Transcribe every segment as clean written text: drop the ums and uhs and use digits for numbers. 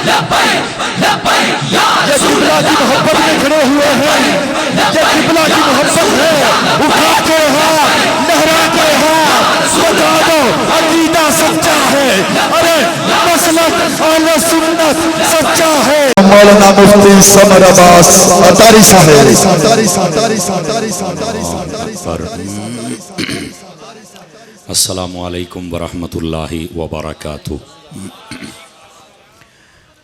یہ قبلہ کی محبت میں کھڑے ہوئے ہیں، یہ قبلہ کی محبت ہے، اٹھا کے ہاتھ، لہرا کے ہاتھ، بتا دو عقیدہ سچا ہے، ارے مسلک اہل سنت سچا ہے۔ مولانا مفتی سمر عباس اطاری صاحب۔ السلام علیکم ورحمۃ اللہ وبرکاتہ۔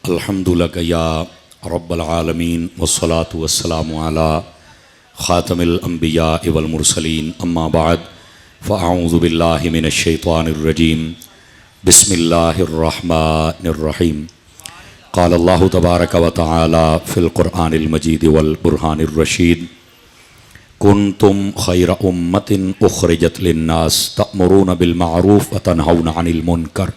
الحمد لک یا رب العالمین والصلاة والسلام علی خاتم الانبیاء والمرسلین، اما بعد فاعوذ باللہ من الشیطان الرجیم، بسم اللہ الرحمن الرحیم۔ قال اللہ تبارک و تعالی فی القرآن المجید والبرہان الرشید، کنتم خیر امت اخرجت للناس تأمرون بالمعروف وتنہون عن المنکر،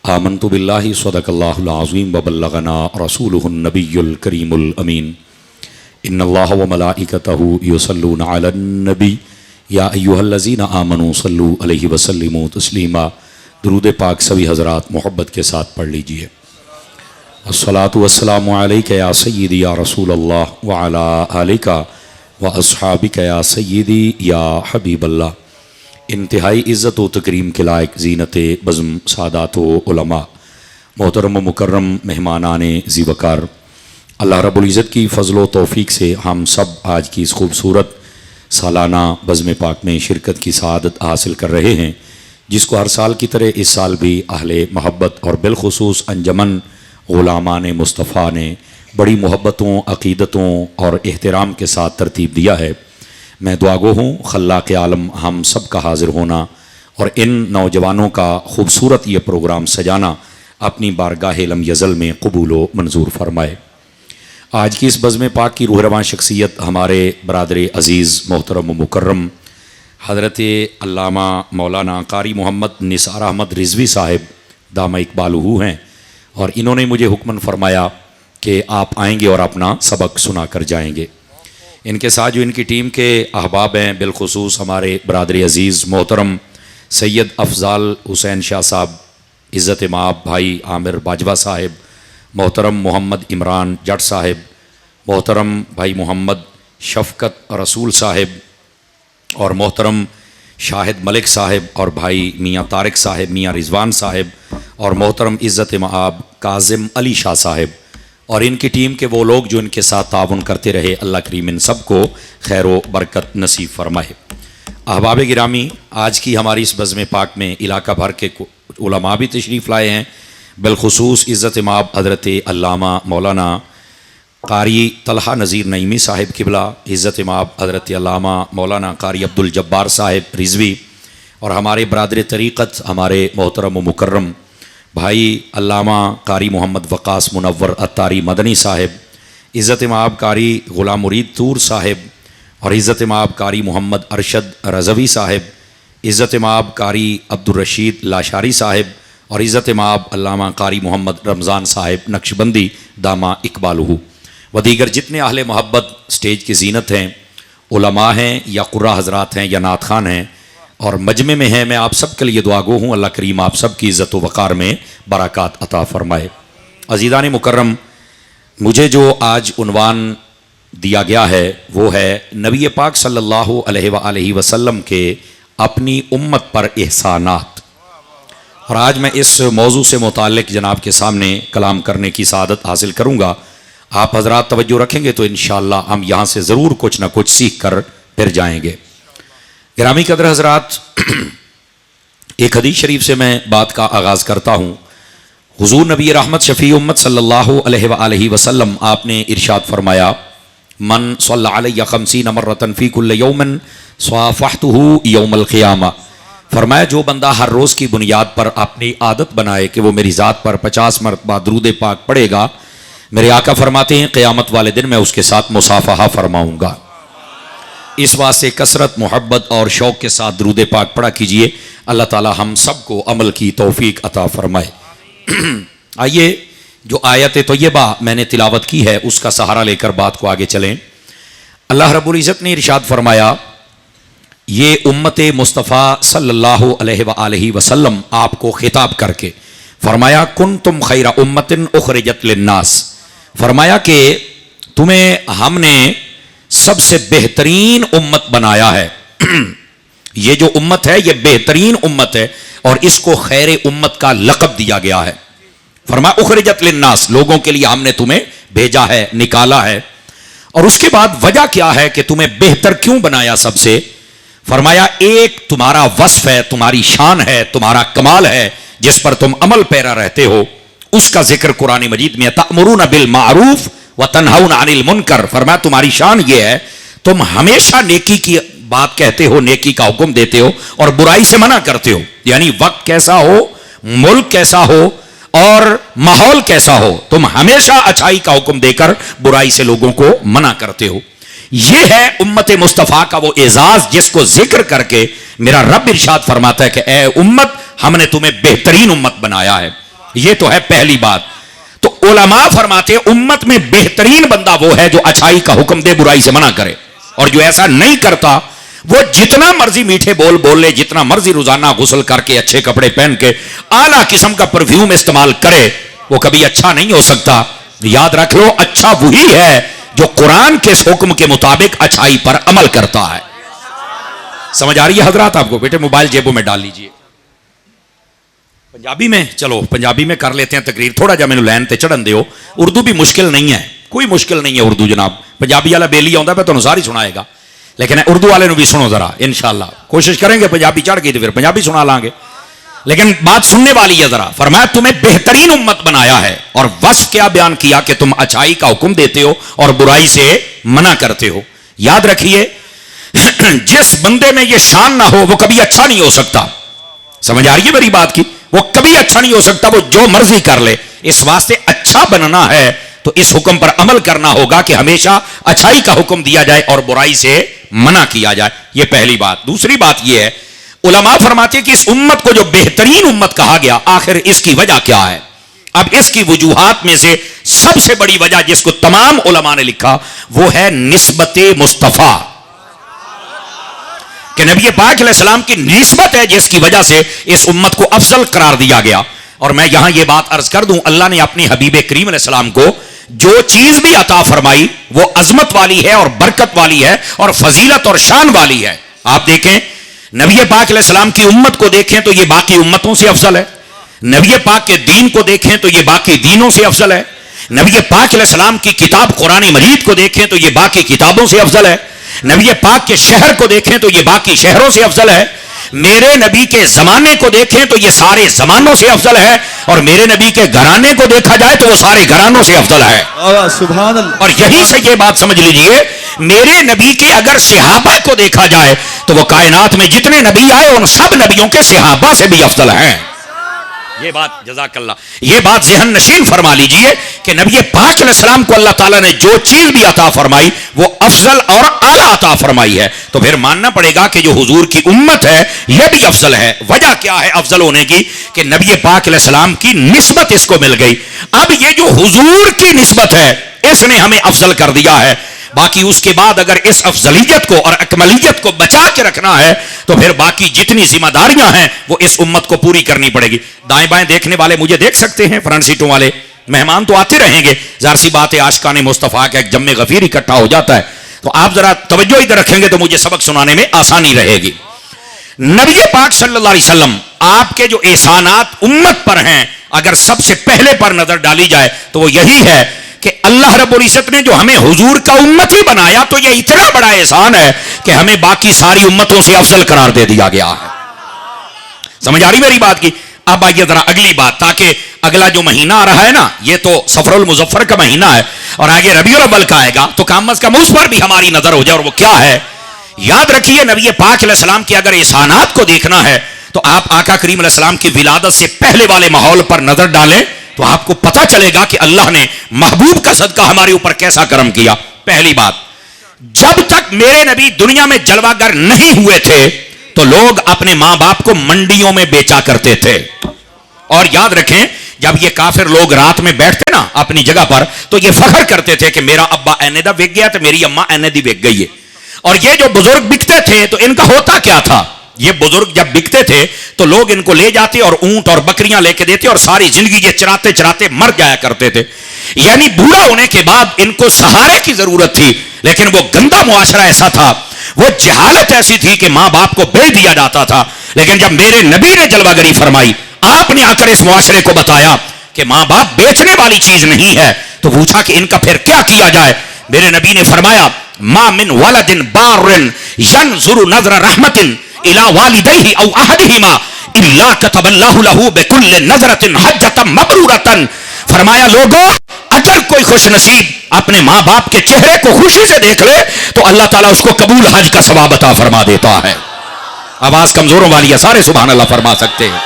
آمنت باللہ صدق اللہ العظیم وبلغنا رسولہ النبی الکریم الامین، ان اللہ وملائکتہ یصلون علی النبی یا ایہا الذین آمنوا صلوا علیہ وسلموا تسلیما۔ درود پاک سبھی حضرات محبت کے ساتھ پڑھ لیجئے۔ الصلاۃ والسلام علیک یا سیدی یا رسول اللہ وعلی آلک واصحابک یا سیدی یا حبیب اللہ۔ انتہائی عزت و تکریم کے لائق زینت بزم سادات و علماء، محترم و مکرم مہمانان ذی وقار، اللہ رب العزت کی فضل و توفیق سے ہم سب آج کی اس خوبصورت سالانہ بزم پاک میں شرکت کی سعادت حاصل کر رہے ہیں، جس کو ہر سال کی طرح اس سال بھی اہل محبت اور بالخصوص انجمن غلامان مصطفیٰ نے بڑی محبتوں، عقیدتوں اور احترام کے ساتھ ترتیب دیا ہے۔ میں دعاگو ہوں خلاق عالم ہم سب کا حاضر ہونا اور ان نوجوانوں کا خوبصورت یہ پروگرام سجانا اپنی بارگاہ لم یزل میں قبول و منظور فرمائے۔ آج کی اس بزم پاک کی روح رواں شخصیت ہمارے برادر عزیز محترم و مکرم حضرت علامہ مولانا قاری محمد نثار احمد رضوی صاحب دامہ اقبالہ ہیں، اور انہوں نے مجھے حکماً فرمایا کہ آپ آئیں گے اور اپنا سبق سنا کر جائیں گے۔ ان کے ساتھ جو ان کی ٹیم کے احباب ہیں، بالخصوص ہمارے برادر عزیز محترم سید افضال حسین شاہ صاحب، عزت مآب بھائی عامر باجوہ صاحب، محترم محمد عمران جٹ صاحب، محترم بھائی محمد شفقت رسول صاحب، اور محترم شاہد ملک صاحب، اور بھائی میاں طارق صاحب، میاں رضوان صاحب، اور محترم عزت مآب کاظم علی شاہ صاحب، اور ان کی ٹیم کے وہ لوگ جو ان کے ساتھ تعاون کرتے رہے، اللہ کریم ان سب کو خیر و برکت نصیب فرمائے۔ احباب گرامی، آج کی ہماری اس بزم پاک میں علاقہ بھر کے علماء بھی تشریف لائے ہیں، بالخصوص عزت مآب حضرت علامہ مولانا قاری طلحہ نذیر نعیمی صاحب قبلہ، عزت مآب حضرت علامہ مولانا قاری عبدالجبار صاحب رضوی، اور ہمارے برادر طریقت ہمارے محترم و مکرم بھائی علامہ قاری محمد وقاص منور عطاری مدنی صاحب، عزت مآب قاری غلام مرید طور صاحب، اور عزت مآب قاری محمد ارشد رضوی صاحب، عزت مآب قاری عبدالرشید لاشاری صاحب، اور عزت مآب علامہ قاری محمد رمضان صاحب نقشبندی دامہ اقبالہ، و دیگر جتنے اہل محبت سٹیج کی زینت ہیں، علماء ہیں یا قراء حضرات ہیں یا نعت خوان ہیں اور مجمع میں ہیں، میں آپ سب کے لیے دعا گو ہوں اللہ کریم آپ سب کی عزت و وقار میں برکات عطا فرمائے۔ عزیزان مکرم، مجھے جو آج عنوان دیا گیا ہے وہ ہے نبی پاک صلی اللہ علیہ وآلہ وسلم کے اپنی امت پر احسانات، اور آج میں اس موضوع سے متعلق جناب کے سامنے کلام کرنے کی سعادت حاصل کروں گا۔ آپ حضرات توجہ رکھیں گے تو انشاءاللہ ہم یہاں سے ضرور کچھ نہ کچھ سیکھ کر پھر جائیں گے۔ گرامی قدر حضرات، ایک حدیث شریف سے میں بات کا آغاز کرتا ہوں۔ حضور نبی رحمت شفیع امت صلی اللہ علیہ وآلہ وسلم آپ نے ارشاد فرمایا، من صلی علی 50 مرۃ فی کل یوم صافحتہ یوم القیامہ، فرمایا جو بندہ ہر روز کی بنیاد پر اپنی عادت بنائے کہ وہ میری ذات پر 50 مرتبہ درود پاک پڑھے گا، میرے آقا فرماتے ہیں قیامت والے دن میں اس کے ساتھ مصافحہ فرماؤں گا۔ اس واسطے کثرت محبت اور شوق کے ساتھ درود پاک پڑھا کیجئے، اللہ تعالی ہم سب کو عمل کی توفیق عطا فرمائے۔ آئیے جو آیت طیبہ میں نے تلاوت کی ہے اس کا سہارا لے کر بات کو آگے چلیں۔ اللہ رب العزت نے ارشاد فرمایا، یہ امت مصطفیٰ صلی اللہ علیہ وآلہ وسلم آپ کو خطاب کر کے فرمایا کنتم خیر امت اخرجت للناس، فرمایا کہ تمہیں ہم نے سب سے بہترین امت بنایا ہے. یہ جو امت ہے یہ بہترین امت ہے اور اس کو خیر امت کا لقب دیا گیا ہے. فرمایا اخرجت للناس، لوگوں کے لیے ہم نے تمہیں بھیجا ہے، نکالا ہے. اور اس کے بعد وجہ کیا ہے کہ تمہیں بہتر کیوں بنایا سب سے؟ فرمایا ایک تمہارا وصف ہے، تمہاری شان ہے، تمہارا کمال ہے جس پر تم عمل پیرا رہتے ہو. اس کا ذکر قرآن مجید میں تأمرون بالمعروف وتنہون عن المنکر. فرمایا تمہاری شان یہ ہے تم ہمیشہ نیکی کی بات کہتے ہو، نیکی کا حکم دیتے ہو اور برائی سے منع کرتے ہو. یعنی وقت کیسا ہو، ملک کیسا ہو اور ماحول کیسا ہو، تم ہمیشہ اچھائی کا حکم دے کر برائی سے لوگوں کو منع کرتے ہو. یہ ہے امت مصطفیٰ کا وہ اعزاز جس کو ذکر کر کے میرا رب ارشاد فرماتا ہے کہ اے امت ہم نے تمہیں بہترین امت بنایا ہے. یہ تو ہے پہلی بات. تو علماء فرماتے ہیں امت میں بہترین بندہ وہ ہے جو اچھائی کا حکم دے، برائی سے منع کرے. اور جو ایسا نہیں کرتا وہ جتنا مرضی میٹھے بول بول لے، جتنا مرضی روزانہ غسل کر کے اچھے کپڑے پہن کے اعلیٰ قسم کا پرفیوم استعمال کرے، وہ کبھی اچھا نہیں ہو سکتا. یاد رکھ لو اچھا وہی ہے جو قرآن کے حکم کے مطابق اچھائی پر عمل کرتا ہے. سمجھ آ رہی ہے حضرات آپ کو؟ بیٹے موبائل جیبوں میں ڈال لیجئے. پنجابی میں چلو پنجابی میں کر لیتے ہیں تقریر. تھوڑا جا مینوں لین تے چڑھن دیو. اردو بھی مشکل نہیں ہے، کوئی مشکل نہیں ہے اردو جناب. پنجابی والا بیلی آؤں پہ تمہیں ساری سنائے گا، لیکن اردو والے نو بھی سنو ذرا. انشاءاللہ کوشش کریں گے پنجابی چڑھ گئی تو پھر پنجابی سنا لیں گے، لیکن بات سننے والی ہے ذرا. فرمایا تمہیں بہترین امت بنایا ہے اور وصف کیا بیان کیا کہ تم اچھائی کا حکم دیتے ہو اور برائی سے منع کرتے ہو. یاد رکھیے جس بندے میں یہ شان نہ ہو وہ کبھی اچھا نہیں ہو سکتا. سمجھ آ رہی ہے میری بات کی؟ وہ کبھی اچھا نہیں ہو سکتا، وہ جو مرضی کر لے. اس واسطے اچھا بننا ہے تو اس حکم پر عمل کرنا ہوگا کہ ہمیشہ اچھائی کا حکم دیا جائے اور برائی سے منع کیا جائے. یہ پہلی بات. دوسری بات یہ ہے علماء فرماتے ہیں کہ اس امت کو جو بہترین امت کہا گیا آخر اس کی وجہ کیا ہے؟ اب اس کی وجوہات میں سے سب سے بڑی وجہ جس کو تمام علماء نے لکھا وہ ہے نسبت مصطفیٰ، کہ نبی پاک علیہ السلام کی نسبت ہے جس کی وجہ سے اس امت کو افضل قرار دیا گیا. اور میں یہاں یہ بات عرض کر دوں، اللہ نے اپنی حبیب کریم علیہ السلام کو جو چیز بھی عطا فرمائی وہ عظمت والی ہے اور برکت والی ہے اور فضیلت اور شان والی ہے. آپ دیکھیں نبی پاک علیہ السلام کی امت کو دیکھیں تو یہ باقی امتوں سے افضل ہے. نبی پاک کے دین کو دیکھیں تو یہ باقی دینوں سے افضل ہے. نبی پاک علیہ السلام کی کتاب قرآن مجید کو دیکھیں تو یہ باقی کتابوں سے افضل ہے. نبی پاک کے شہر کو دیکھیں تو یہ باقی شہروں سے افضل ہے. میرے نبی کے زمانے کو دیکھیں تو یہ سارے زمانوں سے افضل ہے. اور میرے نبی کے گھرانے کو دیکھا جائے تو وہ سارے گھرانوں سے افضل ہے. سبحان اللہ. اور یہی سے یہ بات سمجھ لیجئے میرے نبی کے اگر صحابہ کو دیکھا جائے تو وہ کائنات میں جتنے نبی آئے ان سب نبیوں کے صحابہ سے بھی افضل ہیں. یہ بات جزاک اللہ، یہ بات ذہن نشین فرما لیجئے کہ نبی پاک علیہ السلام کو اللہ تعالیٰ نے جو چیز بھی عطا فرمائی وہ افضل اور اعلیٰ عطا فرمائی ہے. تو پھر ماننا پڑے گا کہ جو حضور کی امت ہے یہ بھی افضل ہے. وجہ کیا ہے افضل ہونے کی؟ کہ نبی پاک علیہ السلام کی نسبت اس کو مل گئی. اب یہ جو حضور کی نسبت ہے اس نے ہمیں افضل کر دیا ہے. باقی اس کے بعد اگر اس افضلیت کو اور اکملیت کو بچا کے رکھنا ہے تو پھر باقی جتنی ذمہ داریاں ہیں وہ اس امت کو پوری کرنی پڑے گی. دائیں بائیں دیکھنے والے مجھے دیکھ سکتے ہیں، فرنٹ سیٹوں والے مہمان تو آتے رہیں گے، ظاہر سی بات ہے عاشقان مصطفیٰ کا ایک جم غفیر اکٹھا ہو جاتا ہے. تو آپ ذرا توجہ ادھر رکھیں گے تو مجھے سبق سنانے میں آسانی رہے گی. نبی پاک صلی اللہ علیہ وسلم آپ کے جو احسانات امت پر ہیں اگر سب سے پہلے پر نظر ڈالی جائے تو وہ یہی ہے کہ اللہ رب العزت نے جو ہمیں حضور کا امت ہی بنایا تو یہ اتنا بڑا احسان ہے کہ ہمیں باقی ساری امتوں سے افضل قرار دے دیا گیا ہے. سمجھ آ رہی میری بات کی؟ اب آئیے ذرا اگلی بات، تاکہ اگلا جو مہینہ آ رہا ہے نا یہ تو سفر المظفر کا مہینہ ہے اور آگے ربیع الاول کا آئے گا تو کم از کم اس پر بھی ہماری نظر ہو جائے. اور وہ کیا ہے؟ یاد رکھیے نبی پاک علیہ السلام کے اگر احسانات کو دیکھنا ہے تو آپ آقا کریم علیہ السلام کی ولادت سے پہلے والے ماحول پر نظر ڈالیں تو آپ کو پتا چلے گا کہ اللہ نے محبوب کا صدقہ ہمارے اوپر کیسا کرم کیا. پہلی بات، جب تک میرے نبی دنیا میں جلوہ گر نہیں ہوئے تھے تو لوگ اپنے ماں باپ کو منڈیوں میں بیچا کرتے تھے. اور یاد رکھیں جب یہ کافر لوگ رات میں بیٹھتے نا اپنی جگہ پر تو یہ فخر کرتے تھے کہ میرا ابا اینے دا بک گیا تو میری اماں اینے دی بک گئی ہے. اور یہ جو بزرگ بکتے تھے تو ان کا ہوتا کیا تھا؟ یہ بزرگ جب بکتے تھے تو لوگ ان کو لے جاتے اور اونٹ اور بکریاں لے کے دیتے اور ساری زندگی یہ چراتے چراتے مر جایا کرتے تھے. یعنی بوڑھا ہونے کے بعد ان کو سہارے کی ضرورت تھی, لیکن وہ گندا معاشرہ ایسا تھا, وہ جہالت ایسی تھی کہ ماں باپ کو بیچ دیا جاتا تھا. لیکن جب میرے نبی نے جلوہ گری فرمائی, آپ نے آ کر اس معاشرے کو بتایا کہ ماں باپ بیچنے والی چیز نہیں ہے, تو پوچھا کہ ان کا پھر کیا کیا جائے. میرے نبی نے فرمایا ما من ولد بار ينظر نظر رحمت الى والديه او احدهما الا كتب الله له بكل نظرة حجة مبرورة. فرمایا لوگوں, اگر کوئی خوش نصیب اپنے ماں باپ کے چہرے کو خوشی سے دیکھ لے تو اللہ تعالیٰ اس کو قبول حج کا ثواب عطا فرما دیتا ہے. آواز کمزوروں والی ہے, سارے سبحان اللہ فرما سکتے ہیں.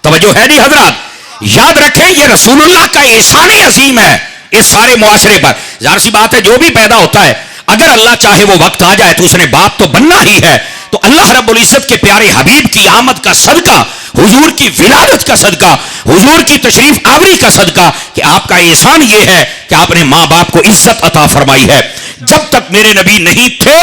توجہ ہے جی حضرات, یاد رکھیں یہ رسول اللہ کا احسان عظیم ہے اس سارے معاشرے پر. ظاہر سی بات ہے جو بھی پیدا ہوتا ہے اگر اللہ چاہے وہ وقت آ جائے تو اس نے باپ تو بننا ہی ہے. تو اللہ رب العزت کے پیارے حبیب کی آمد کا صدقہ, حضور کی ولادت کا صدقہ, حضور کی تشریف آوری کا صدقہ کہ آپ کا احسان یہ ہے کہ آپ نے ماں باپ کو عزت عطا فرمائی ہے. جب تک میرے نبی نہیں تھے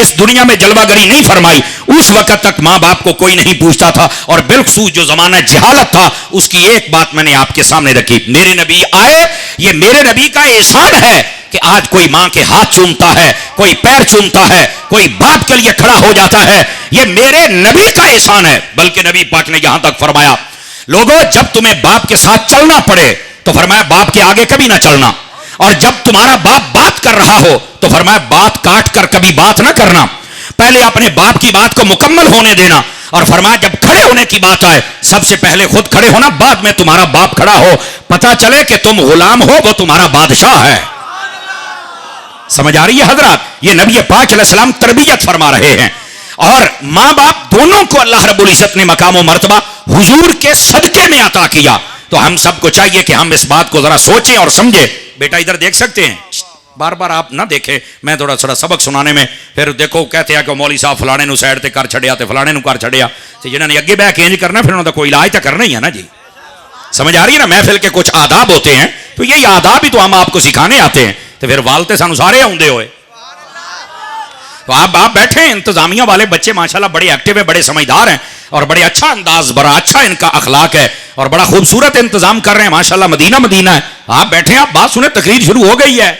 اس دنیا میں جلوہ گری نہیں فرمائی, اس وقت تک ماں باپ کو کوئی نہیں پوچھتا تھا. اور بالخصوص جو زمانہ جہالت تھا اس کی ایک بات میں نے آپ کے سامنے رکھی. میرے نبی آئے, یہ میرے نبی کا احسان ہے کہ آج کوئی ماں کے ہاتھ چومتا ہے, کوئی پیر چومتا ہے, کوئی باپ کے لیے کھڑا ہو جاتا ہے. یہ میرے نبی کا احسان ہے. بلکہ نبی پاک نے یہاں تک فرمایا لوگوں جب تمہیں باپ کے ساتھ چلنا پڑے تو فرمایا باپ کے آگے کبھی نہ چلنا, اور جب تمہارا باپ بات کر رہا ہو تو فرمایا بات کاٹ کر کبھی بات نہ کرنا, پہلے اپنے باپ کی بات کو مکمل ہونے دینا. اور فرمایا جب کھڑے ہونے کی بات آئے سب سے پہلے خود کھڑے ہونا, بعد میں تمہارا باپ کھڑا ہو, پتا چلے کہ تم غلام ہو وہ تمہارا بادشاہ ہے. سمجھ آ رہی ہے حضرات, یہ نبی پاک علیہ السلام تربیت فرما رہے ہیں. اور ماں باپ دونوں کو اللہ رب العزت نے مقام و مرتبہ حضور کے صدقے میں عطا کیا. تو ہم سب کو چاہیے کہ ہم اس بات کو ذرا سوچیں اور سمجھیں. بیٹا ادھر دیکھ سکتے ہیں, بار بار آپ نہ دیکھیں, میں تھوڑا سبق سنانے میں پھر دیکھو کہتے ہیں کہ مولوی صاحب فلانے نو سائڈ تے کر چھڑیا تے فلانے نو کر چھڑیا, تے جنہاں نے اگے بیٹھ کے انج کرنا پھر انہاں دا کوئی علاج تے کرنا ہی ہے نا جی. سمجھ آ رہی ہے نا, محفل کے کچھ آداب ہوتے ہیں تو یہی آداب ہی تو ہم آپ کو سکھانے آتے ہیں. تو پھر والتے سانو سارے آؤندے ہوئے, تو آپ بیٹھے ہیں. انتظامیہ والے بچے ماشاءاللہ بڑے ایکٹیو ہیں, بڑے سمجھدار ہیں, اور بڑے اچھا انداز, بڑا اچھا ان کا اخلاق ہے, اور بڑا خوبصورت انتظام کر رہے ہیں ماشاءاللہ. مدینہ مدینہ ہے. آپ بیٹھے ہیں, آپ بات سنیں, تقریر شروع ہو گئی ہے.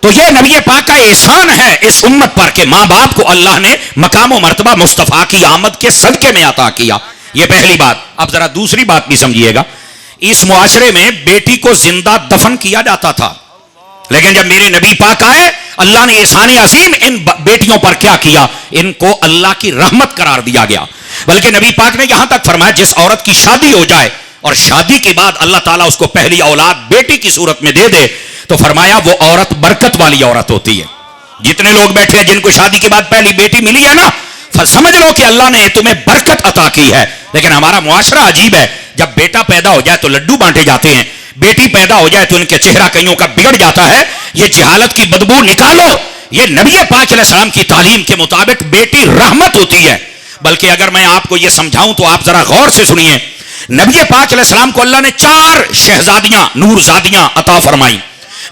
تو یہ نبی پاک کا احسان ہے اس امت پر کہ ماں باپ کو اللہ نے مقام و مرتبہ مصطفیٰ کی آمد کے صدقے میں عطا کیا. یہ پہلی بات. اب ذرا دوسری بات بھی سمجھیے گا. اس معاشرے میں بیٹی کو زندہ دفن کیا جاتا تھا, لیکن جب میرے نبی پاک آئے اللہ نے احسان عظیم ان بیٹیوں پر کیا کیا, ان کو اللہ کی رحمت قرار دیا گیا. بلکہ نبی پاک نے یہاں تک فرمایا جس عورت کی شادی ہو جائے اور شادی کے بعد اللہ تعالیٰ اس کو پہلی اولاد بیٹی کی صورت میں دے دے تو فرمایا وہ عورت برکت والی عورت ہوتی ہے. جتنے لوگ بیٹھے ہیں جن کو شادی کے بعد پہلی بیٹی ملی ہے نا, سمجھ لو کہ اللہ نے تمہیں برکت عطا کی ہے. لیکن ہمارا معاشرہ عجیب ہے, جب بیٹا پیدا ہو جائے تو لڈو بانٹے جاتے ہیں, بیٹی پیدا ہو جائے تو ان کے چہرہ کئیوں کا بگڑ جاتا ہے. یہ جہالت کی بدبو نکالو. یہ نبی پاک علیہ السلام کی تعلیم کے مطابق بیٹی رحمت ہوتی ہے. بلکہ اگر میں آپ کو یہ سمجھاؤں تو آپ ذرا غور سے سنیے. نبی پاک علیہ السلام کو اللہ نے 4 شہزادیاں نور زادیاں عطا فرمائی.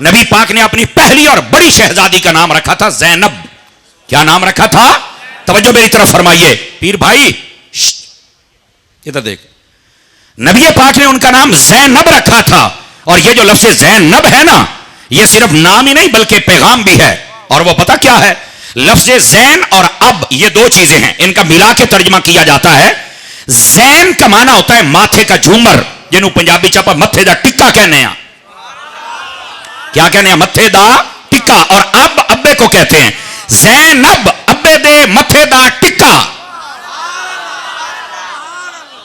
نبی پاک نے اپنی پہلی اور بڑی شہزادی کا نام رکھا تھا زینب. کیا نام رکھا تھا؟ توجہ میری طرف فرمائیے. پیر بھائی ادھر دیکھ, نبی پاک نے ان کا نام زینب رکھا تھا. اور یہ جو لفظ زینب ہے نا, یہ صرف نام ہی نہیں بلکہ پیغام بھی ہے. اور وہ پتہ کیا ہے؟ لفظ زین اور اب یہ 2 چیزیں ہیں, ان کا ملا کے ترجمہ کیا جاتا ہے. زین کا معنی ہوتا ہے ماتھے کا جھومر, جنہوں پنجابی چاپا متھے دا ٹکا کہنے ہیں. کیا کہنے ہیں؟ متھے دا ٹکا. اور اب ابے کو کہتے ہیں زینب, ابے دے متھے دا ٹکا.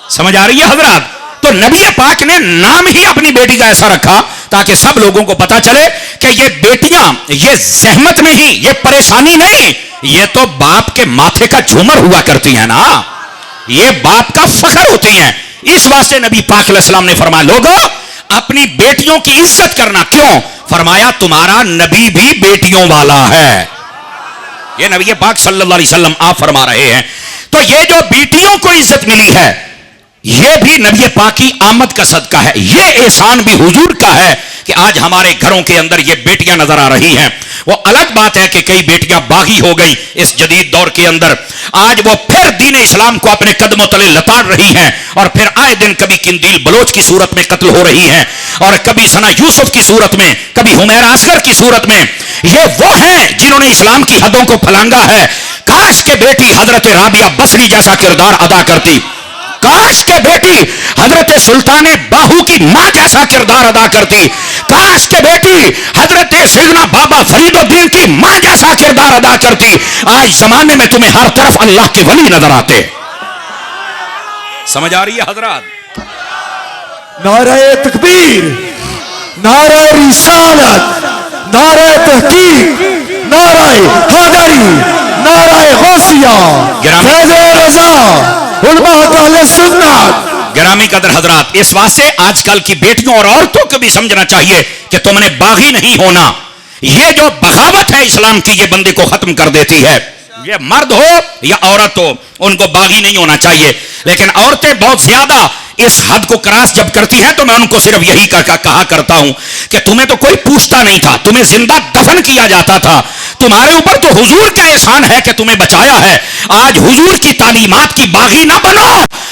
سمجھ آ رہی ہے حضرات؟ تو نبی پاک نے نام ہی اپنی بیٹی کا ایسا رکھا تاکہ سب لوگوں کو پتا چلے کہ یہ بیٹیاں یہ زحمت نہیں, یہ پریشانی نہیں, یہ تو باپ کے ماتھے کا جھومر ہوا کرتی ہیں نا, یہ باپ کا فخر ہوتی ہیں. اس واسطے نبی پاک علیہ السلام نے فرمایا لوگوں اپنی بیٹیوں کی عزت کرنا. کیوں؟ فرمایا تمہارا نبی بھی بیٹیوں والا ہے. یہ نبی پاک صلی اللہ علیہ وسلم آپ فرما رہے ہیں. تو یہ جو بیٹیوں کو عزت ملی ہے یہ بھی نبی پاک کی آمد کا صدقہ ہے. یہ احسان بھی حضور کا ہے کہ آج ہمارے گھروں کے اندر یہ بیٹیاں نظر آ رہی ہیں. وہ الگ بات ہے کہ کئی بیٹیاں باغی ہو گئی اس جدید دور کے اندر، آج وہ پھر دین اسلام کو اپنے قدموں تلے لتاڑ رہی ہیں، اور پھر آئے دن کبھی قندیل بلوچ کی صورت میں قتل ہو رہی ہیں، اور کبھی ثنا یوسف کی صورت میں، کبھی حمیرہ اصغر کی صورت میں۔ یہ وہ ہیں جنہوں نے اسلام کی حدوں کو پھلانگا ہے۔ کاش کہ بیٹی حضرت رابعہ بصری جیسا کردار ادا کرتی، کاش کہ بیٹی حضرت سلطان باہو کی ماں جیسا کردار ادا کرتی، کاش کہ بیٹی حضرت سیدنا بابا فرید الدین کی ماں جیسا کردار ادا کرتی۔ آج زمانے میں تمہیں ہر طرف اللہ کے ولی نظر آتے۔ سمجھ آ رہی ہے حضرات؟ نعرہ تکبیر، نعرہ رسالت، نعرہ تحقیق، نعرہ حیدری، نعرہ غوثیہ، فیض رضا، علماء اہل سنت۔ گرامی قدر حضرات، اس واسطے آج کل کی بیٹیوں اور عورتوں کو بھی سمجھنا چاہیے کہ تم نے باغی نہیں ہونا۔ یہ جو بغاوت ہے اسلام کی، یہ بندے کو ختم کر دیتی ہے۔ یہ مرد ہو یا عورت ہو، ان کو باغی نہیں ہونا چاہیے۔ لیکن عورتیں بہت زیادہ اس حد کو کراس جب کرتی ہیں تو میں ان کو صرف یہی کہا کرتا ہوں کہ تمہیں تو کوئی پوچھتا نہیں تھا، تمہیں زندہ دفن کیا جاتا تھا، تمہارے اوپر تو حضور کا احسان ہے کہ تمہیں بچایا ہے۔ آج حضور کی تعلیمات کی باغی نہ بنو،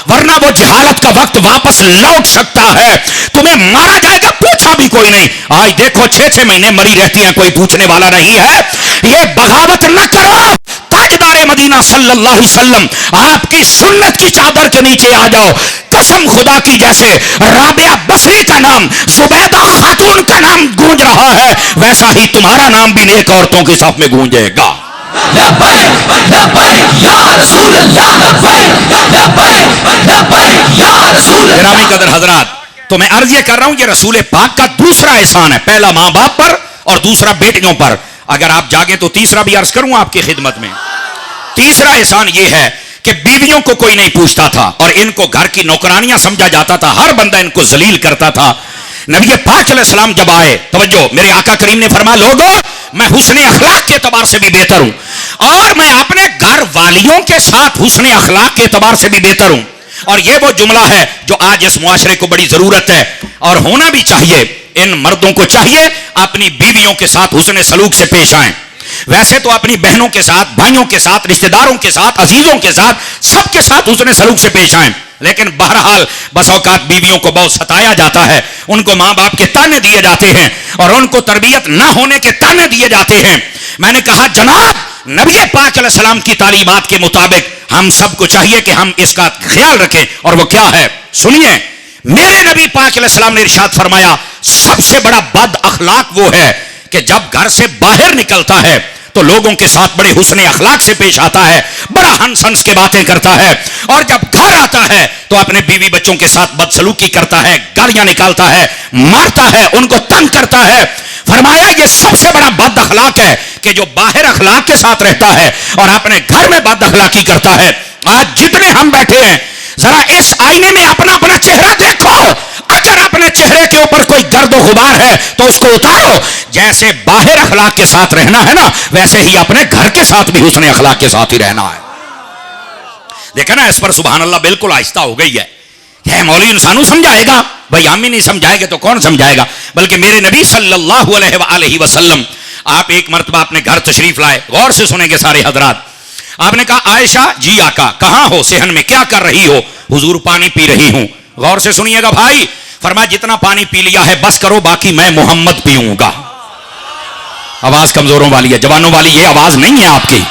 ورنہ وہ جہالت کا وقت واپس لوٹ سکتا ہے، تمہیں مارا جائے گا، پوچھا بھی کوئی نہیں۔ آج دیکھو 6 مہینے مری رہتی ہیں، کوئی پوچھنے والا نہیں ہے۔ یہ بغاوت نہ کرو، تاجدار مدینہ صلی اللہ علیہ وسلم آپ کی سنت کی چادر کے نیچے آ جاؤ۔ قسم خدا کی، جیسے رابعہ بصری کا نام، زبیدہ خاتون کا نام گونج رہا ہے، ویسا ہی تمہارا نام بھی نیک عورتوں کے صف میں گونجے گا۔ لبیک لبیک یا رسول اللہ، لبیک لبیک لبیک یا رسول اللہ۔ گرامی قدر حضرات، تو میں عرض یہ کر رہا ہوں، یہ رسول پاک کا دوسرا احسان ہے، پہلا ماں باپ پر اور دوسرا بیٹیوں پر۔ اگر آپ جاگیں تو تیسرا بھی عرض کروں آپ کی خدمت میں۔ تیسرا احسان یہ ہے کہ بیویوں کو کوئی نہیں پوچھتا تھا اور ان کو گھر کی نوکرانیاں سمجھا جاتا تھا، ہر بندہ ان کو ذلیل کرتا تھا۔ نبی پاک علیہ السلام جب آئے، توجہ، میرے آقا کریم نے فرمایا، لوگو میں حسن اخلاق کے اعتبار سے بھی بہتر ہوں، اور میں اپنے گھر والیوں کے ساتھ حسن اخلاق کے اعتبار سے بھی بہتر ہوں۔ اور یہ وہ جملہ ہے جو آج اس معاشرے کو بڑی ضرورت ہے اور ہونا بھی چاہیے۔ ان مردوں کو چاہیے اپنی بیویوں کے ساتھ حسن سلوک سے پیش آئیں۔ ویسے تو اپنی بہنوں کے ساتھ، بھائیوں کے ساتھ، رشتہ داروں کے ساتھ، عزیزوں کے ساتھ، سب کے ساتھ حسن سلوک سے پیش آئیں، لیکن بہرحال بس اوقات بیویوں کو بہت ستایا جاتا ہے، ان کو ماں باپ کے تانے دیے جاتے ہیں اور ان کو تربیت نہ ہونے کے تانے دیے جاتے ہیں۔ میں نے کہا جناب، نبی پاک علیہ السلام کی تعلیمات کے مطابق ہم سب کو چاہیے کہ ہم اس کا خیال رکھیں، اور وہ کیا ہے سنیے۔ میرے نبی پاک علیہ السلام نے ارشاد فرمایا، سب سے بڑا بد اخلاق وہ ہے کہ جب گھر سے باہر نکلتا ہے تو لوگوں کے ساتھ بڑے حسن اخلاق سے پیش آتا ہے، بڑا ہنس ہنس کے باتیں کرتا ہے، اور جب گھر آتا ہے تو اپنے بیوی بچوں کے ساتھ بدسلوکی کرتا ہے، گالیاں نکالتا ہے، مارتا ہے، ان کو تنگ کرتا ہے۔ فرمایا یہ سب سے بڑا بد اخلاق ہے کہ جو باہر اخلاق کے ساتھ رہتا ہے اور اپنے گھر میں بد اخلاقی کرتا ہے۔ آج جتنے ہم بیٹھے ہیں، ذرا اس آئینے میں اپنا چہرہ دیکھو، اگر اپنے چہرے کے اوپر کوئی گرد و غبار ہے تو اس کو اتارو۔ جیسے باہر اخلاق کے ساتھ رہنا ہے نا، ویسے ہی اپنے گھر کے ساتھ بھی حسن اخلاق کے ساتھ ہی رہنا ہے۔ دیکھیں نا، اس پر سبحان اللہ بالکل آہستہ ہو گئی ہے۔ یہ مولوی انسانوں سمجھائے گا، بھائی ہم ہی نہیں سمجھائے گے تو کون سمجھائے گا؟ بلکہ میرے نبی صلی اللہ علیہ وآلہ وسلم، آپ ایک مرتبہ اپنے گھر تشریف لائے، غور سے سنیں گے سارے حضرات۔ آپ نے کہا عائشہ، جی آقا کہاں ہو؟ صحن میں کیا کر رہی ہو؟ حضور پانی پی رہی ہوں۔ غور سے سنیے گا بھائی، فرمایا جتنا پانی پی لیا ہے بس کرو، باقی میں محمد پیوں گا۔ آواز کمزوروں والی ہے، جوانوں والی یہ آواز نہیں ہے آپ کی،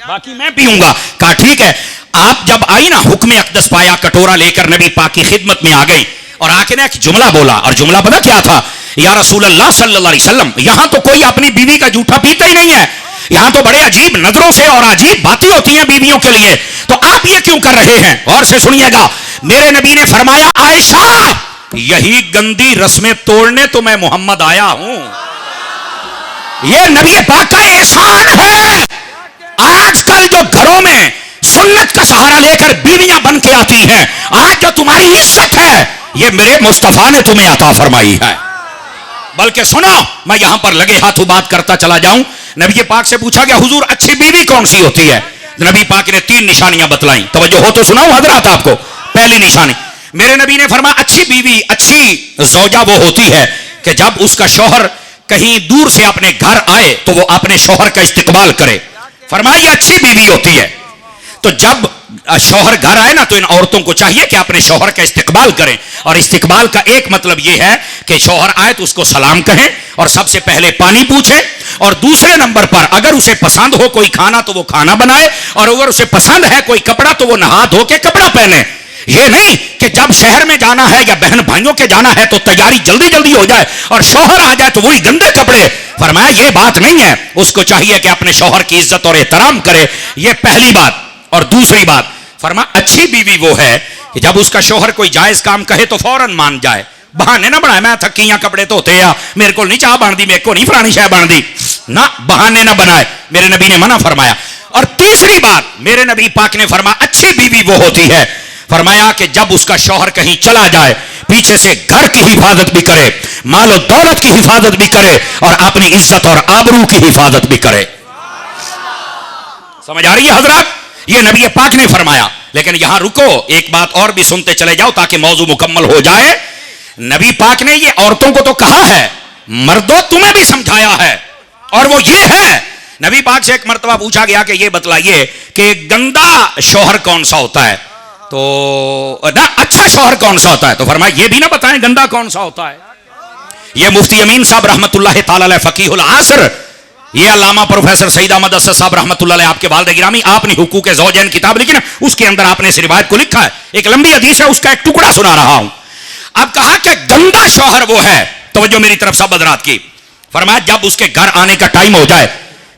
باقی میں پیوں گا۔ کہا ٹھیک ہے۔ آپ جب آئی نا، حکم اقدس پایا، کٹورا لے کر نبی پاک کی خدمت میں آ گئی اور آ کے نے ایک جملہ بولا، اور جملہ پتہ کیا تھا؟ یا رسول اللہ صلی اللہ علیہ وسلم، یہاں تو کوئی اپنی بیوی کا جھوٹا پیتا ہی نہیں ہے، یہاں تو بڑے عجیب نظروں سے اور عجیب باتیں ہوتی ہیں بیویوں کے لیے، تو آپ یہ کیوں کر رہے ہیں؟ غور سے سنیے گا، میرے نبی نے فرمایا عائشہ، یہی گندی رسمیں توڑنے تو میں محمد آیا ہوں۔ یہ نبی پاک کا احسان ہے۔ آج کل جو گھروں میں سنت کا سہارا لے کر بیویاں بن کے آتی ہیں، آج جو تمہاری عزت ہے یہ میرے مصطفیٰ نے تمہیں عطا فرمائی ہے۔ بلکہ سنو، میں یہاں پر لگے ہاتھوں بات کرتا چلا جاؤں۔ نبی پاک سے پوچھا گیا حضور اچھی بیوی کون سی ہوتی ہے؟ نبی پاک نے 3 نشانیاں بتلائیں، توجہ ہو تو سناؤں حضرات آپ کو۔ پہلی نشانی، میرے نبی نے فرمایا اچھی بیوی، اچھی زوجہ وہ ہوتی ہے کہ جب اس کا شوہر کہیں دور سے اپنے گھر آئے تو وہ اپنے شوہر کا استقبال کرے. فرمایا یہ اچھی بیوی ہوتی ہے. تو جب شوہر گھر آئے نا تو ان عورتوں کو چاہیے کہ اپنے شوہر کا استقبال کریں. اور استقبال کا ایک مطلب یہ ہے کہ شوہر آئے تو اس کو سلام کہیں اور سب سے پہلے پانی پوچھیں, اور دوسرے نمبر پر اگر اسے پسند ہو کوئی کھانا تو وہ کھانا بنائے, اور اگر اسے پسند ہے کوئی کپڑا تو وہ نہا دھو کے کپڑا پہنے. یہ نہیں کہ جب شہر میں جانا ہے یا بہن بھائیوں کے جانا ہے تو تیاری جلدی جلدی ہو جائے اور شوہر آ جائے تو وہی گندے کپڑے. فرمایا یہ بات نہیں ہے, اس کو چاہیے کہ اپنے شوہر کی عزت اور احترام کرے. یہ پہلی بات. اور دوسری بات فرمایا اچھی بیوی وہ ہے کہ جب اس کا شوہر کوئی جائز کام کہے تو فوراً مان جائے. بہانے نہ بنائے میں تھکیاں کپڑے دھوتے یا میرے کو نہیں چاہ بن دی, میرے کو نہیں فلانی شے بن دی, نہ بہانے نہ بنائے. میرے نبی نے منع فرمایا. اور تیسری بات میرے نبی پاک نے فرمایا اچھی بیوی وہ ہوتی ہے, فرمایا کہ جب اس کا شوہر کہیں چلا جائے پیچھے سے گھر کی حفاظت بھی کرے, مال و دولت کی حفاظت بھی کرے, اور اپنی عزت اور آبرو کی حفاظت بھی کرے. سمجھ آ رہی ہے حضرات؟ یہ نبی پاک نے فرمایا. لیکن یہاں رکو, ایک بات اور بھی سنتے چلے جاؤ تاکہ موضوع مکمل ہو جائے. نبی پاک نے یہ عورتوں کو تو کہا ہے, مردوں تمہیں بھی سمجھایا ہے, اور وہ یہ ہے. نبی پاک سے ایک مرتبہ پوچھا گیا کہ یہ بتلائیے کہ گندا شوہر کون سا ہوتا ہے, تو اچھا شوہر کون سا ہوتا ہے, تو فرمایا یہ بھی نہ بتائیں گندا کون سا ہوتا ہے. یہ مفتی امین صاحب رحمۃ اللہ تعالی علیہ فقیہ العصر, یہ علامہ پروفیسر سعید احمد اسد صاحب رحمۃ اللہ علیہ آپ کے والد گرامی, آپ نے حقوق زوجین کتاب لکھی نا, اس کے اندر آپ نے اس روایت کو لکھا ہے. ایک لمبی حدیث ہے, اس کا ایک ٹکڑا سنا رہا ہوں. اب کہا کہ گندا شوہر وہ ہے, توجہ میری طرف سب حضرات کی. فرمایا جب اس کے گھر آنے کا ٹائم ہو جائے,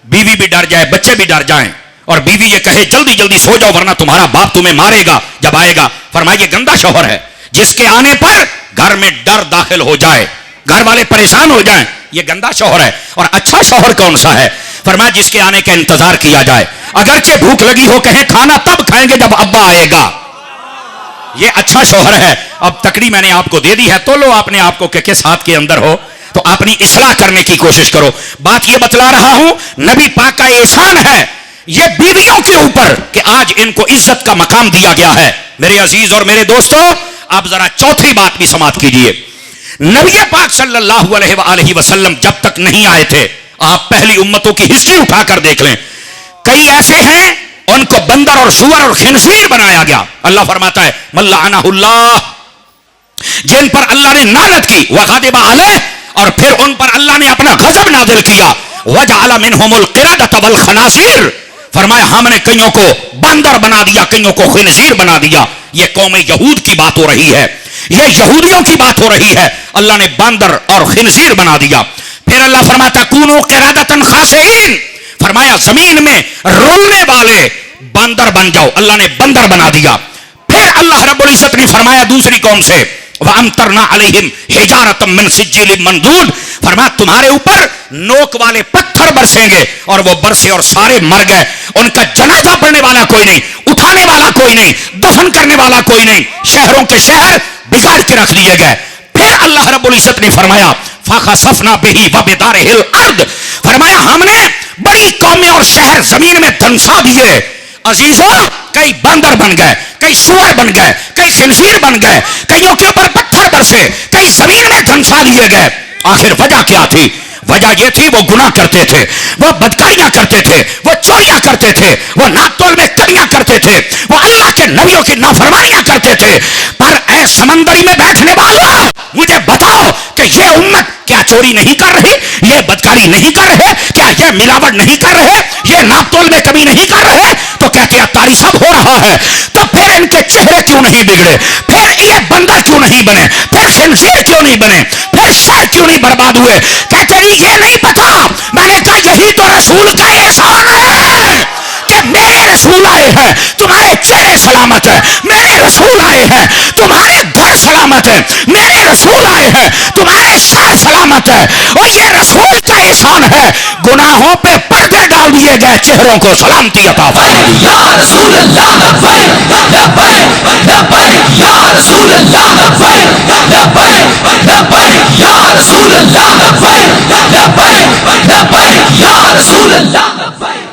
بیوی بھی ڈر جائے, بچے بھی ڈر جائیں, اور بیوی یہ کہے جلدی جلدی سو جاؤ ورنہ تمہارا باپ تمہیں مارے گا جب آئے گا. فرمایا یہ گندا شوہر ہے. جس کے آنے پر گھر میں ڈر داخل ہو جائے, گھر والے پریشان ہو جائیں, یہ گندا شوہر ہے. اور اچھا شوہر کون سا ہے؟ فرمایا جس کے آنے کا انتظار کیا جائے, اگرچہ بھوک لگی ہو کہیں کھانا تب کھائیں گے جب ابا آئے گا, یہ اچھا شوہر ہے. اب تکڑی میں نے آپ کو دے دی ہے, تو لو اپنے آپ کو کہ کس ہاتھ کے اندر ہو تو اپنی اصلاح کرنے کی کوشش کرو. بات یہ بتلا رہا ہوں, نبی پاک کا احسان ہے یہ بیویوں کے اوپر کہ آج ان کو عزت کا مقام دیا گیا ہے. میرے عزیز اور میرے دوستو, آپ ذرا چوتھی بات بھی سماعت کیجئے. نبی پاک صلی اللہ علیہ وآلہ وسلم جب تک نہیں آئے تھے, آپ پہلی امتوں کی ہسٹری اٹھا کر دیکھ لیں, کئی ایسے ہیں ان کو بندر اور سور اور خنزیر بنایا گیا. اللہ فرماتا ہے من لعنہ اللہ, جن پر اللہ نے لعنت کی, وغضب علیہ, اور پھر ان پر اللہ نے اپنا غضب نازل کیا, وجعل منہم القردۃ والخنازیر, فرمایا ہم نے کئیوں کو بندر بنا دیا, کئیوں کو خنزیر بنا دیا. یہ قوم یہود کی بات ہو رہی ہے, یہ یہودیوں کی بات ہو رہی ہے. اللہ نے بندر اور خنزیر بنا دیا. پھر اللہ فرماتا کونوا قردۃ خاسئین, فرمایا زمین میں رولنے والے بندر بن جاؤ, اللہ نے بندر بنا دیا. پھر اللہ رب العزت نے فرمایا دوسری قوم سے وَأَمْطَرْنَا عَلَيْهِمْ حِجَارَةً مِّن سِجِّيلٍ مَّنضُودٍ, فرمایا تمہارے اوپر نوک والے پتھر برسیں گے, اور وہ برسے اور سارے مر گئے. ان کا جنازہ پڑھنے والا کوئی نہیں, اٹھانے والا کوئی نہیں, دفن کرنے والا کوئی نہیں. شہروں کے شہر بگاڑ کے رکھ لیے گئے. پھر اللہ رب العزت نے فرمایا فَخَسَفْنَا بِهِ وَبِدَارِهِ الْأَرْضِ, فرمایا ہم نے بڑی قومیں اور شہر زمین میں دھنسا دیے. عزیزوں, کئی بندر بن گئے, کئی سور بن گئے, کئی خنزیر بن گئے, کئیوں کے اوپر پتھر برسے, کئی زمین میں دھنسا دیے گئے. آخر وجہ کیا تھی؟ وجہ یہ تھی وہ گناہ کرتے تھے, وہ بدکاریاں کرتے تھے, وہ چوریاں کرتے تھے, وہ ناطول میں کریاں کرتے تھے, وہ اللہ کے نبیوں کی نافرمانیاں کرتے تھے. پر اے سمندری میں بیٹھنے والوں, مجھے بتاؤ کہ یہ امت کیا چوری نہیں کر رہی, یہ بدکاری نہیں کر رہے, کیا یہ ملاوٹ نہیں کر رہے, یہ ناپتول میں کمی نہیں کر رہے؟ تو کہتے ہیں تاری سب ہو رہا ہے. تو پھر ان کے چہرے کیوں نہیں بگڑے, پھر یہ بندر کیوں نہیں بنے, پھر خنزیر کیوں نہیں بنے, پھر شہر کیوں نہیں برباد ہوئے؟ کہتے ہیں یہ نہیں پتا. میں نے کہا یہی تو رسول کا احسان ہے کہ میرے رسول آئے ہیں تمہارے چہرے سلامت ہے, میرے رسول آئے ہیں تمہارے گھر سلامت ہے, میرے رسول آئے ہیں تمہارے شہر سلامت ہے. اور یہ رسول کا احسان ہے, گناہوں پہ پردے ڈال دیے گئے, چہروں کو سلامتی عطا فرمائے. یا رسول اللہ لبیک لبیک لبیک, یا رسول اللہ لبیک لبیک لبیک, یا رسول اللہ لبیک لبیک لبیک, یا رسول اللہ لبیک.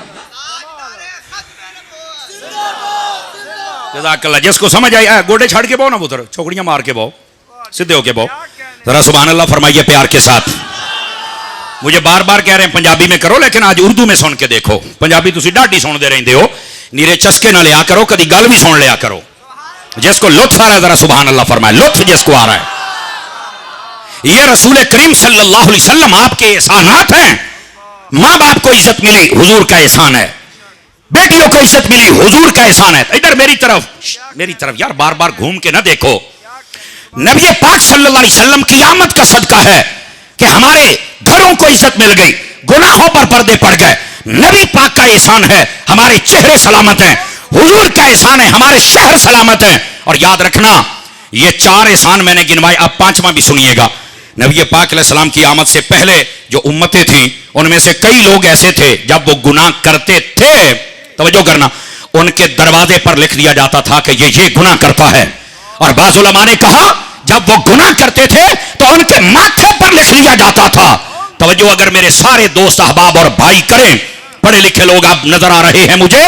جزاک اللہ. جس کو سمجھ آئی گوڑے چھاڑ کے بہو نا, ادھر چھوکڑیاں مار کے بہو, سدھے ہو کے بہو, ذرا سبحان اللہ فرمائیے پیار کے ساتھ. مجھے بار بار کہہ رہے ہیں پنجابی میں کرو، لیکن آج اردو میں سن کے دیکھو. پنجابی تسی ڈاڈی سنتے رہتے ہو، نیرے چسکے نہ لیا کرو، کدی گل بھی سن لیا کرو. جس کو لطف آ رہا ہے ذرا سبحان اللہ فرمائے. لطف جس کو آ رہا ہے. یہ رسول کریم صلی اللہ علیہ وسلم آپ کے احسانات ہیں. ماں باپ کو عزت ملی، حضور کا احسان ہے. بیٹیوں کو عزت ملی، حضور کا احسان ہے. ادھر میری طرف یار بار بار گھوم کے نہ دیکھو. نبی پاک صلی اللہ علیہ وسلم کی آمد کا صدقہ ہے کہ ہمارے گھروں کو عزت مل گئی، گناہوں پر پردے پڑ گئے. نبی پاک کا احسان ہے ہمارے چہرے سلامت ہیں. حضور کا احسان ہے ہمارے شہر سلامت ہیں. اور یاد رکھنا یہ 4 احسان میں نے گنوائے، اب 5واں بھی سنیے گا. نبی پاک علیہ السلام کی آمد سے پہلے جو امتیں تھیں ان میں سے کئی لوگ ایسے تھے جب وہ گناہ کرتے تھے، توجہ کرنا، ان کے دروازے پر لکھ دیا جاتا تھا کہ یہ گناہ کرتا ہے. اور بعض علماء نے کہا جب وہ گناہ کرتے تھے تو ان کے ماتھے پر لکھ لیا جاتا تھا. توجہ اگر میرے سارے دوست احباب اور بھائی کریں، پڑھے لکھے لوگ آپ نظر آ رہے ہیں مجھے،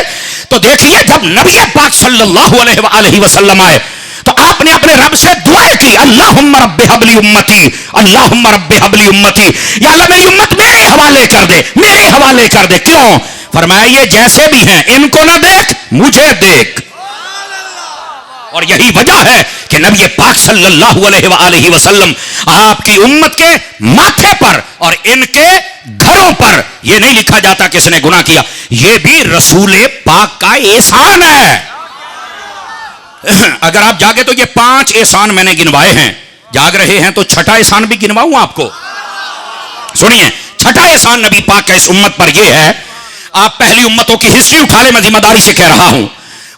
تو دیکھیے جب نبی پاک صلی اللہ علیہ وسلم آئے تو آپ نے اپنے رب سے دعائیں کی، اللہم رب حبلی امتی، اللہم رب حبلی امتی، یا اللہ میری امت میرے حوالے کر دے، میرے حوالے کر دے. کیوں؟ فرمایا یہ جیسے بھی ہیں ان کو نہ دیکھ، مجھے دیکھ. اور یہی وجہ ہے کہ نبی پاک صلی اللہ علیہ وسلم آپ کی امت کے ماتھے پر اور ان کے گھروں پر یہ نہیں لکھا جاتا کس نے گناہ کیا. یہ بھی رسول پاک کا احسان ہے. اگر آپ جاگے تو یہ 5 احسان میں نے گنوائے ہیں. جاگ رہے ہیں تو 6واں احسان بھی گنواؤں آپ کو. سنیے 6واں احسان نبی پاک کا اس امت پر یہ ہے. آپ پہلی امتوں کی ہسٹری اٹھا لیں، میں ذمہ داری سے کہہ رہا ہوں.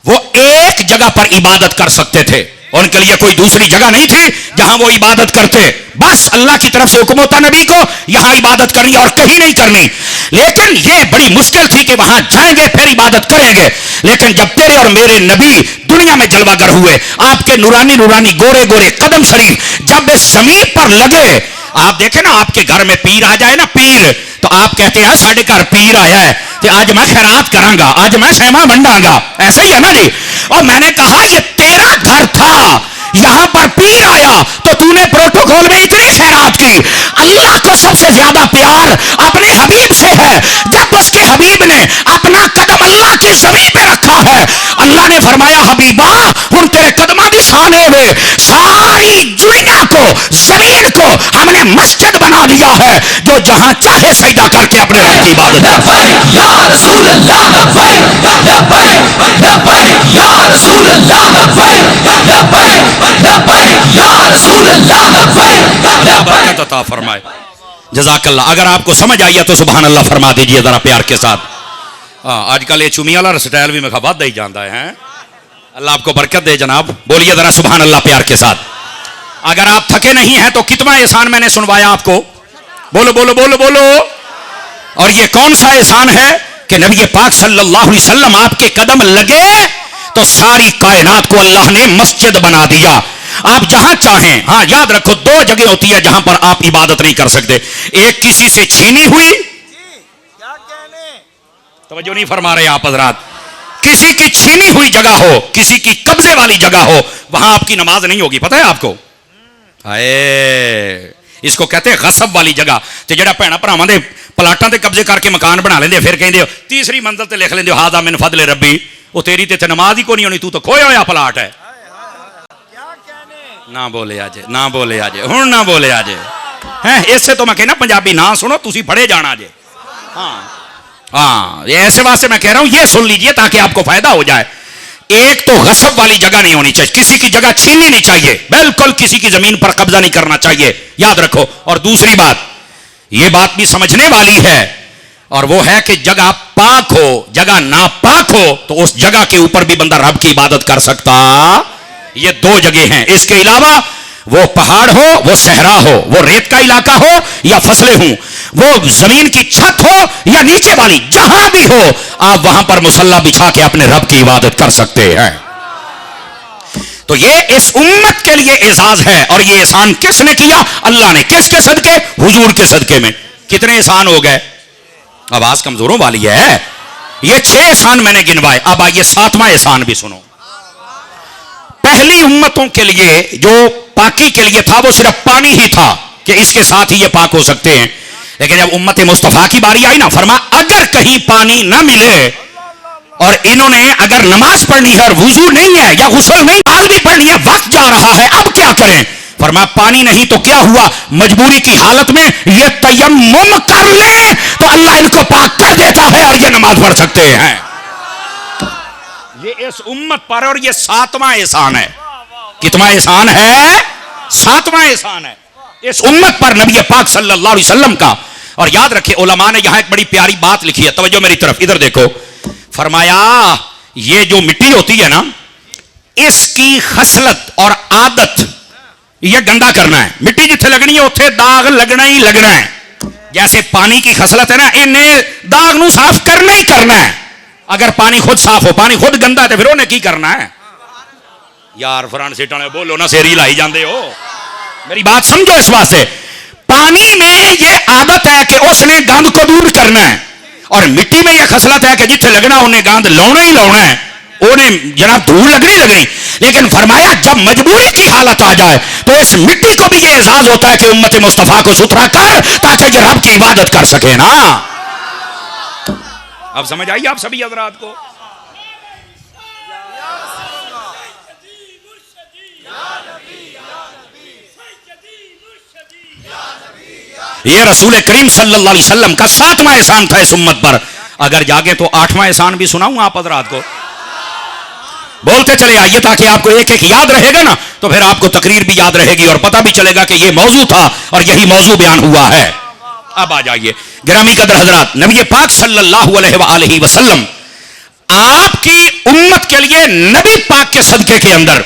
وہ ایک جگہ پر عبادت کر سکتے تھے، ان کے لیے کوئی دوسری جگہ نہیں تھی جہاں وہ عبادت کرتے. بس اللہ کی طرف سے حکم ہوتا نبی کو یہاں عبادت کرنی اور کہیں نہیں کرنی. لیکن یہ بڑی مشکل تھی کہ وہاں جائیں گے پھر عبادت کریں گے. لیکن جب تیرے اور میرے نبی دنیا میں جلوہ گر ہوئے، آپ کے نورانی نورانی گورے گورے قدم شریف جب اس زمین پر لگے، آپ دیکھیں نا آپ کے گھر میں پیر آ جائے نا، پیر، تو آپ کہتے ہیں ساڑھے گھر پیر آیا ہے کہ آج میں خیرات کراں گا، آج میں سیما بنڈاں گا. ایسے ہی ہے نا جی. اور میں نے کہا یہ تیرا گھر تھا، یہاں پر پیر آیا تو تو نے پروٹوکول میں اتنی خیرات کی. اللہ کو سب سے زیادہ پیار اپنے حبیب سے ہے. جب اس کے حبیب نے اپنا قدم اللہ کی زمین پہ رکھا ہے، اللہ نے فرمایا حبیبا ہن تیرے قدماں دی سانے ہوئے ساری دنیا کو، زمین کو ہم نے مسجد بنا دیا ہے جو جہاں چاہے سجدہ کر کے اپنے رب کی عبادت کرے. یا رسول اللہ لبیک لبیک لبیک یا رسول اللہ لبیک لبیک لبیک یا رسول اللہ لبیک لبیک. برکت عطا فرمائے. جزاک اللہ. اگر آپ کو سمجھ آئی ہے تو سبحان اللہ فرما دیجئے ذرا پیار کے ساتھ. آج کل یہ چومی والا سٹائل بھی میں خبر دے جانتا ہے. اللہ آپ کو برکت دے جناب. بولیے ذرا سبحان اللہ پیار کے ساتھ. اگر آپ تھکے نہیں ہیں تو کتنا احسان میں نے سنوایا آپ کو؟ بولو بولو بولو بولو. اور یہ کون سا احسان ہے کہ نبی پاک صلی اللہ علیہ وسلم آپ کے قدم لگے تو ساری کائنات کو اللہ نے مسجد بنا دیا. آپ جہاں چاہیں، ہاں یاد رکھو 2 جگہ ہوتی ہے جہاں پر آپ عبادت نہیں کر سکتے. ایک کسی سے چھینی ہوئی، توجہ نہیں فرما رہے آپ حضرات، کسی کی چھینی ہوئی جگہ ہو، کسی کی قبضے والی جگہ ہو، وہاں آپ کی نماز نہیں ہوگی. پتہ ہے آپ کو؟ اس کو کہتے ہیں غصب والی جگہ. تے جڑا بھੈਣਾں بھراواں دے پلاٹاں تے قبضے کر کے مکان بنا لیندے، پھر کہندے تیسری منزل تے لکھ لیندے ہاذا من فضل ربی. وہ تیری تے نماز ہی کوئی نہیں ہونی، تو کھویا ہویا پلاٹ ہے. نہ بولے آجے، نہ بولے آجے، ہن نہ بولے آجے. اس سے تو میں کہنا پنجابی نہ سنو، تسی پڑھے جانا جے. ہاں ایسے واسطے میں کہہ رہا ہوں یہ سن لیجئے تاکہ آپ کو فائدہ ہو جائے. ایک تو غصب والی جگہ نہیں ہونی چاہیے، کسی کی جگہ چھیننی نہیں چاہیے، بالکل کسی کی زمین پر قبضہ نہیں کرنا چاہیے، یاد رکھو. اور دوسری بات، یہ بات بھی سمجھنے والی ہے، اور وہ ہے کہ جگہ پاک ہو، جگہ ناپاک ہو تو اس جگہ کے اوپر بھی بندہ رب کی عبادت کر سکتا. یہ 2 جگہ ہیں. اس کے علاوہ وہ پہاڑ ہو، وہ صحرا ہو، وہ ریت کا علاقہ ہو یا فصلیں ہوں، وہ زمین کی چھت ہو یا نیچے والی، جہاں بھی ہو آپ وہاں پر مصلی بچھا کے اپنے رب کی عبادت کر سکتے ہیں. تو یہ اس امت کے لیے اعزاز ہے. اور یہ احسان کس نے کیا؟ اللہ نے. کس کے صدقے؟ حضور کے صدقے میں. کتنے احسان ہو گئے؟ آواز کمزوروں والی ہے. یہ 6 احسان میں نے گنوائے. اب آئیے 7واں احسان بھی سنو. پہلی امتوں کے لیے جو پاکی کے لیے تھا وہ صرف پانی ہی تھا کہ اس کے ساتھ ہی یہ پاک ہو سکتے ہیں. لیکن جب امت مصطفیٰ کی باری آئی نا، فرمایا اگر کہیں پانی نہ ملے اور انہوں نے اگر نماز پڑھنی ہے اور وضو نہیں ہے یا غسل نہیں، نماز بھی پڑھنی ہے، وقت جا رہا ہے، اب کیا کریں؟ فرمایا پانی نہیں تو کیا ہوا، مجبوری کی حالت میں یہ تیمم کر لیں تو اللہ ان کو پاک کر دیتا ہے اور یہ نماز پڑھ سکتے ہیں۔ یہ اس امت پر، اور یہ 7واں احسان ہے۔ کتنا احسان ہے؟ 7واں احسان ہے اس امت پر نبی پاک صلی اللہ علیہ وسلم کا۔ اور یاد رکھیں علماء نے یہاں ایک بڑی پیاری بات لکھی ہے، توجہ میری طرف ادھر دیکھو۔ فرمایا یہ جو مٹی ہوتی ہے نا، اس کی خصلت اور عادت یہ گندا کرنا ہے۔ مٹی جتھے لگنی ہے اتھے داغ لگنا ہی لگنا ہے۔ جیسے پانی کی خصلت ہے نا، انہیں داغ نو صاف کرنا ہی کرنا ہے۔ اگر پانی خود صاف ہو، پانی خود گندا ہے تو پھر انہیں کی کرنا ہے؟ یار فران سیٹاں نے بولو نا، سیری لائی جاندے ہو، میری بات سمجھو۔ اس واسطے پانی میں یہ عادت ہے کہ اس نے گند کو دور کرنا ہے، اور مٹی میں یہ خصلت ہے کہ جتھے لگنا انہیں گند لاؤنا ہی لاؤنا ہے، انہیں جناب دھول لگنی لگنی۔ لیکن فرمایا جب مجبوری کی حالت آ جائے تو اس مٹی کو بھی یہ اعزاز ہوتا ہے کہ امت مصطفیٰ کو ستھرا کر تاکہ یہ رب کی عبادت کر سکے نا۔ اب سمجھ آئی آپ سبھی حضرات کو؟ یہ رسول کریم صلی اللہ علیہ وسلم کا 7واں احسان تھا اس امت پر۔ اگر جاگے تو 8واں احسان بھی سناؤں آپ حضرات کو؟ بولتے چلے آئیے تاکہ آپ کو ایک ایک یاد رہے گا نا، تو پھر آپ کو تقریر بھی یاد رہے گی اور پتہ بھی چلے گا کہ یہ موضوع تھا اور یہی موضوع بیان ہوا ہے۔ اب آ جائیے گرامی قدر حضرات، نبی پاک صلی اللہ علیہ وآلہ وسلم آپ کی امت کے لیے نبی پاک کے صدقے کے اندر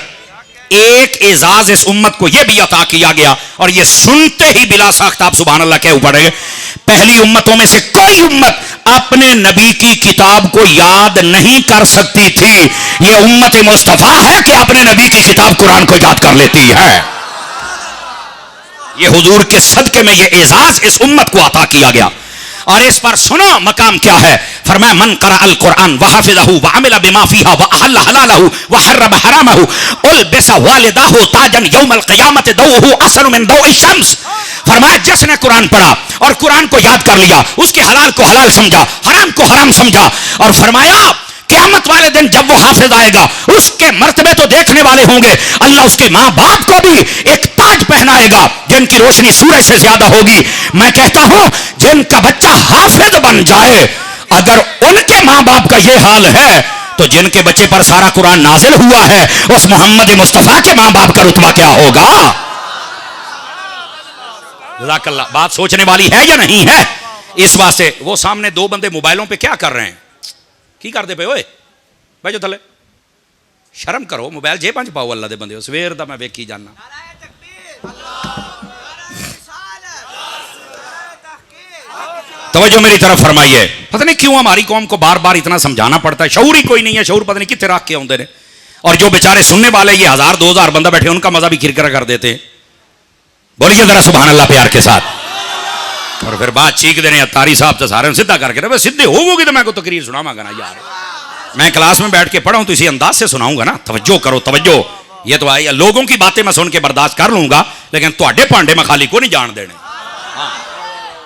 ایک اعزاز اس امت کو یہ بھی عطا کیا گیا، اور یہ سنتے ہی بلا ساخت آپ سبحان اللہ کہہ پڑے گے، پہلی امتوں میں سے کوئی امت اپنے نبی کی کتاب کو یاد نہیں کر سکتی تھی۔ یہ امت مصطفیٰ ہے کہ اپنے نبی کی کتاب قرآن کو یاد کر لیتی ہے۔ یہ حضور کے صدقے میں یہ اعزاز اس امت کو عطا کیا گیا۔ اور اس پر سنو مقام کیا ہے، فرمایا من قرأ القرآن وحفظہ وعمل بما فیہا واحل حلالہ وحرم حرامہ البس والدہ تاجا یوم القیامت ضوءہ احسن من ضوء الشمس۔ فرمایا جس نے قرآن پڑھا اور قرآن کو یاد کر لیا، اس کے حلال کو حلال سمجھا، حرام کو حرام سمجھا، اور فرمایا قیامت والے دن جب وہ حافظ آئے گا اس کے مرتبے تو دیکھنے والے ہوں گے، اللہ اس کے ماں باپ کو بھی ایک تاج پہنائے گا جن کی روشنی سورج سے زیادہ ہوگی۔ میں کہتا ہوں جن کا بچہ حافظ بن جائے، اگر ان کے ماں باپ کا یہ حال ہے تو جن کے بچے پر سارا قرآن نازل ہوا ہے اس محمد مصطفیٰ کے ماں باپ کا رتبہ کیا ہوگا؟ جزاک اللہ۔ بات سوچنے والی ہے یا نہیں ہے؟ اس واسطے وہ سامنے دو بندے موبائلوں پہ کیا کر رہے ہیں؟ کی کرتے پے ہوئے بھائی تھلے شرم کرو، موبائل جیباں چ پاؤ اللہ دے بندے، سویر دا میں ویکھی جانا۔ توجہ میری طرف فرمائیے۔ پتہ نہیں کیوں ہماری قوم کو بار بار اتنا سمجھانا پڑتا ہے، شعور ہی کوئی نہیں ہے، شعور پتہ نہیں کتنے رکھ کے آتے ہیں، اور جو بیچارے سننے والے یہ 1000 2000 بندہ بیٹھے ان کا مزہ بھی کرکرا کر دیتے ہیں۔ بولیے ذرا سبحان اللہ پیار کے ساتھ۔ اور پھر بات چیخ دینے اتاری صاحب تو سارے سیدھا کر کے سیدھے ہو گی تو میں کو تقریر سناواں گا نا یار، میں کلاس میں بیٹھ کے پڑھا ہوں تو اسی انداز سے سناؤں گا نا۔ توجہ کرو توجہ، یہ تو آئی لوگوں کی باتیں میں سن کے برداشت کر لوں گا، لیکن تواڈے پانڈے میں خالی کو نہیں جان دینے۔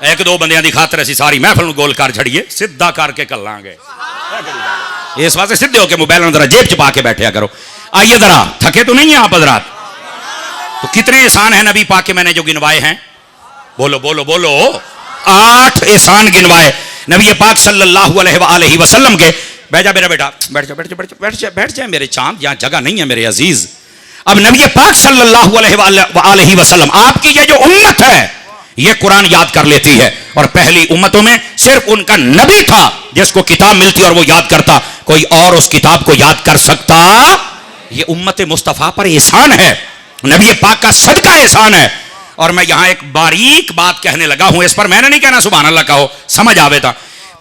ایک دو بندیاں دی خاطر اسی ساری محفل نو گول کر چھڑیے، سیدھا کر کے کلاں گے۔ اس واسطے سیدھے ہو کے موبائل میں ذرا جیب چ پا کے بیٹھیا کرو۔ آئیے ذرا، تھکے تو نہیں ہیں آپ حضرات؟ تو کتنے احسان ہیں نبی پاک کے میں نے جو گنوائے ہیں؟ بولو بولو بولو۔ 8 احسان گنوائے نبی پاک صلی اللہ علیہ وآلہ وسلم کے۔ بیٹھ جا میرا بیٹا، بیٹھ جا بیٹھ جا بیٹھ جا میرے چاند، یہاں جگہ نہیں ہے میرے عزیز۔ اب نبی پاک صلی اللہ علیہ وآلہ وسلم آپ کی یہ جو امت ہے یہ قرآن یاد کر لیتی ہے، اور پہلی امتوں میں صرف ان کا نبی تھا جس کو کتاب ملتی اور وہ یاد کرتا، کوئی اور اس کتاب کو یاد کر سکتا؟ یہ امت مصطفیٰ پر احسان ہے، نبی پاک کا صدقہ احسان ہے۔ اور میں یہاں ایک باریک بات کہنے لگا ہوں، اس پر میں نے نہیں کہنا سبحان اللہ کہو، سمجھ آوے تھا۔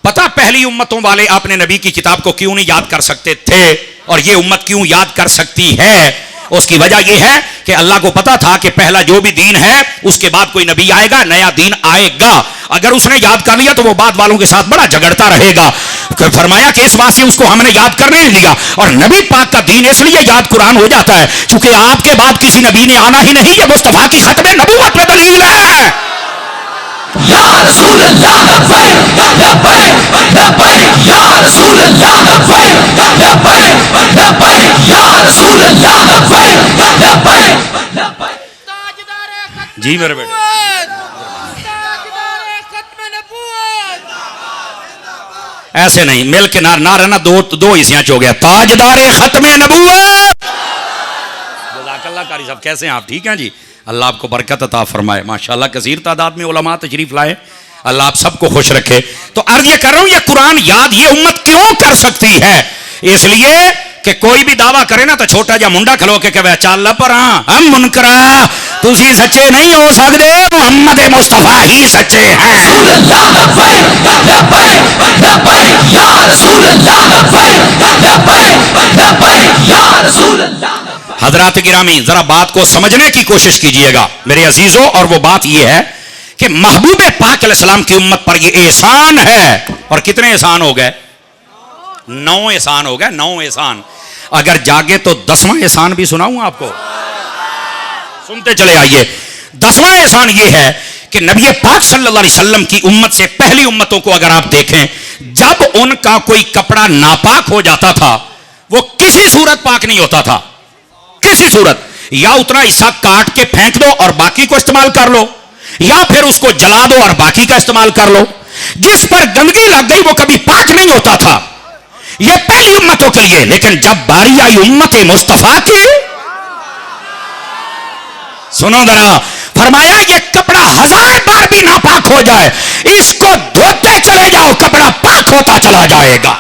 پتہ پہلی امتوں والے اپنے نبی کی کتاب کو کیوں نہیں یاد کر سکتے تھے اور یہ امت کیوں یاد کر سکتی ہے؟ اس کی وجہ یہ ہے کہ اللہ کو پتا تھا کہ پہلا جو بھی دین ہے اس کے بعد کوئی نبی آئے گا، نیا دین آئے گا، اگر اس نے یاد کر لیا تو وہ بعد والوں کے ساتھ بڑا جھگڑتا رہے گا۔ فرمایا کہ اس واسطے اس کو ہم نے یاد کرنے نہیں دیا، اور نبی پاک کا دین اس لیے یاد قرآن ہو جاتا ہے چونکہ آپ کے بعد کسی نبی نے آنا ہی نہیں، یہ مصطفیٰ کی ختم نبوت میں دلیل ہے۔ یا رسول لبیک لبیک یا رسول اللہ لبیک لبیک لبیک یا رسول اللہ لبیک لبیک لبیک. جی میرے بیٹے ایسے نہیں مل کے نعرہ نا دو حصیاں چ ہو گیا. تاجدار ختم نبوت. جزاک اللہ قاری صاحب کیسے ہیں آپ؟ ٹھیک ہیں جی. اللہ آپ کو برکت عطا فرمائے. ماشاءاللہ کثیر تعداد میں علماء تشریف لائے. اللہ آپ سب کو خوش رکھے. تو عرض یہ کر رہا ہوں یہ قرآن یاد یہ امت کیوں کر سکتی ہے؟ اس لیے کہ کوئی بھی دعویٰ کرے نا تو چھوٹا جا منڈا کھلو کے کہے چل پر ہم منکرا تسی سچے نہیں ہو سکتے محمد مصطفیٰ ہی سچے ہیں. رسول اللہ لبیک لبیک لبیک یا رسول اللہ لبیک لبیک لبیک یا رسول اللہ. حضرات گرامی ذرا بات کو سمجھنے کی کوشش کیجئے گا میرے عزیزوں. اور وہ بات یہ ہے کہ محبوب پاک علیہ السلام کی امت پر یہ احسان ہے. اور کتنے احسان ہو گئے؟ 9 احسان ہو گئے. 9 احسان. اگر جاگے تو 10واں احسان بھی سناؤں آپ کو. سنتے چلے آئیے. 10واں احسان یہ ہے کہ نبی پاک صلی اللہ علیہ وسلم کی امت سے پہلی امتوں کو اگر آپ دیکھیں جب ان کا کوئی کپڑا ناپاک ہو جاتا تھا وہ کسی صورت پاک نہیں ہوتا تھا. کسی صورت. یا اتنا حصہ کاٹ کے پھینک دو اور باقی کو استعمال کر لو یا پھر اس کو جلا دو اور باقی کا استعمال کر لو. جس پر گندگی لگ گئی وہ کبھی پاک نہیں ہوتا تھا. یہ پہلی امتوں کے لیے. لیکن جب باری آئی امت مصطفیٰ کی سنو ذرا فرمایا یہ کپڑا 1000 بار بھی ناپاک ہو جائے اس کو دھوتے چلے جاؤ کپڑا پاک ہوتا چلا جائے گا.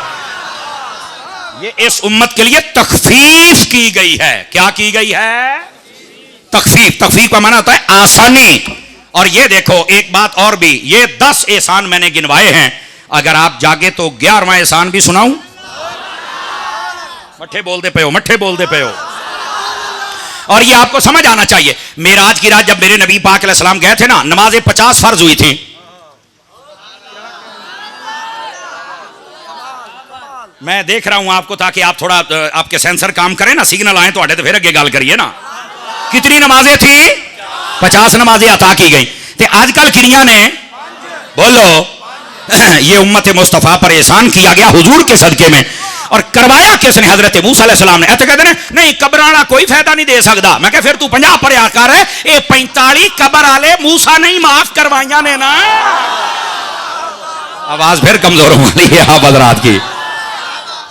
یہ اس امت کے لیے تخفیف کی گئی ہے. کیا کی گئی ہے؟ تخفیف. تخفیف کا معنی ہوتا ہے آسانی. اور یہ دیکھو ایک بات اور بھی یہ 10 احسان میں نے گنوائے ہیں. اگر آپ جاگے تو 11واں احسان بھی سناؤں. مٹھے بول دے پے ہو مٹھے بول دے پے ہو. اور یہ آپ کو سمجھ آنا چاہیے. معراج کی رات جب میرے نبی پاک علیہ السلام گئے تھے نا نمازیں 50 فرض ہوئی تھیں. میں دیکھ رہا ہوں آپ کو تاکہ آپ تھوڑا آپ کے سینسر کام کریں نا سگنل آئیں تو تو پھر اگے گال کریے نا. کتنی نمازیں تھیں؟ 50 نمازیں عطا کی گئی. تے آج کل کڑیاں نے بولو یہ امت مصطفیٰ پر احسان کیا گیا حضور کے صدقے میں. اور کروایا کس نے؟ حضرت موسیٰ علیہ السلام نے. ایسے کہتے ہیں نہیں قبر والا کوئی فائدہ نہیں دے سکتا. میں کہ پھر تو 50 پر آکار ہے اے 45 قبر والے موسیٰ نہیں معاف کروائیاں نے نا. آواز پھر کمزور ہو رہی ہے آپ حضرات کی.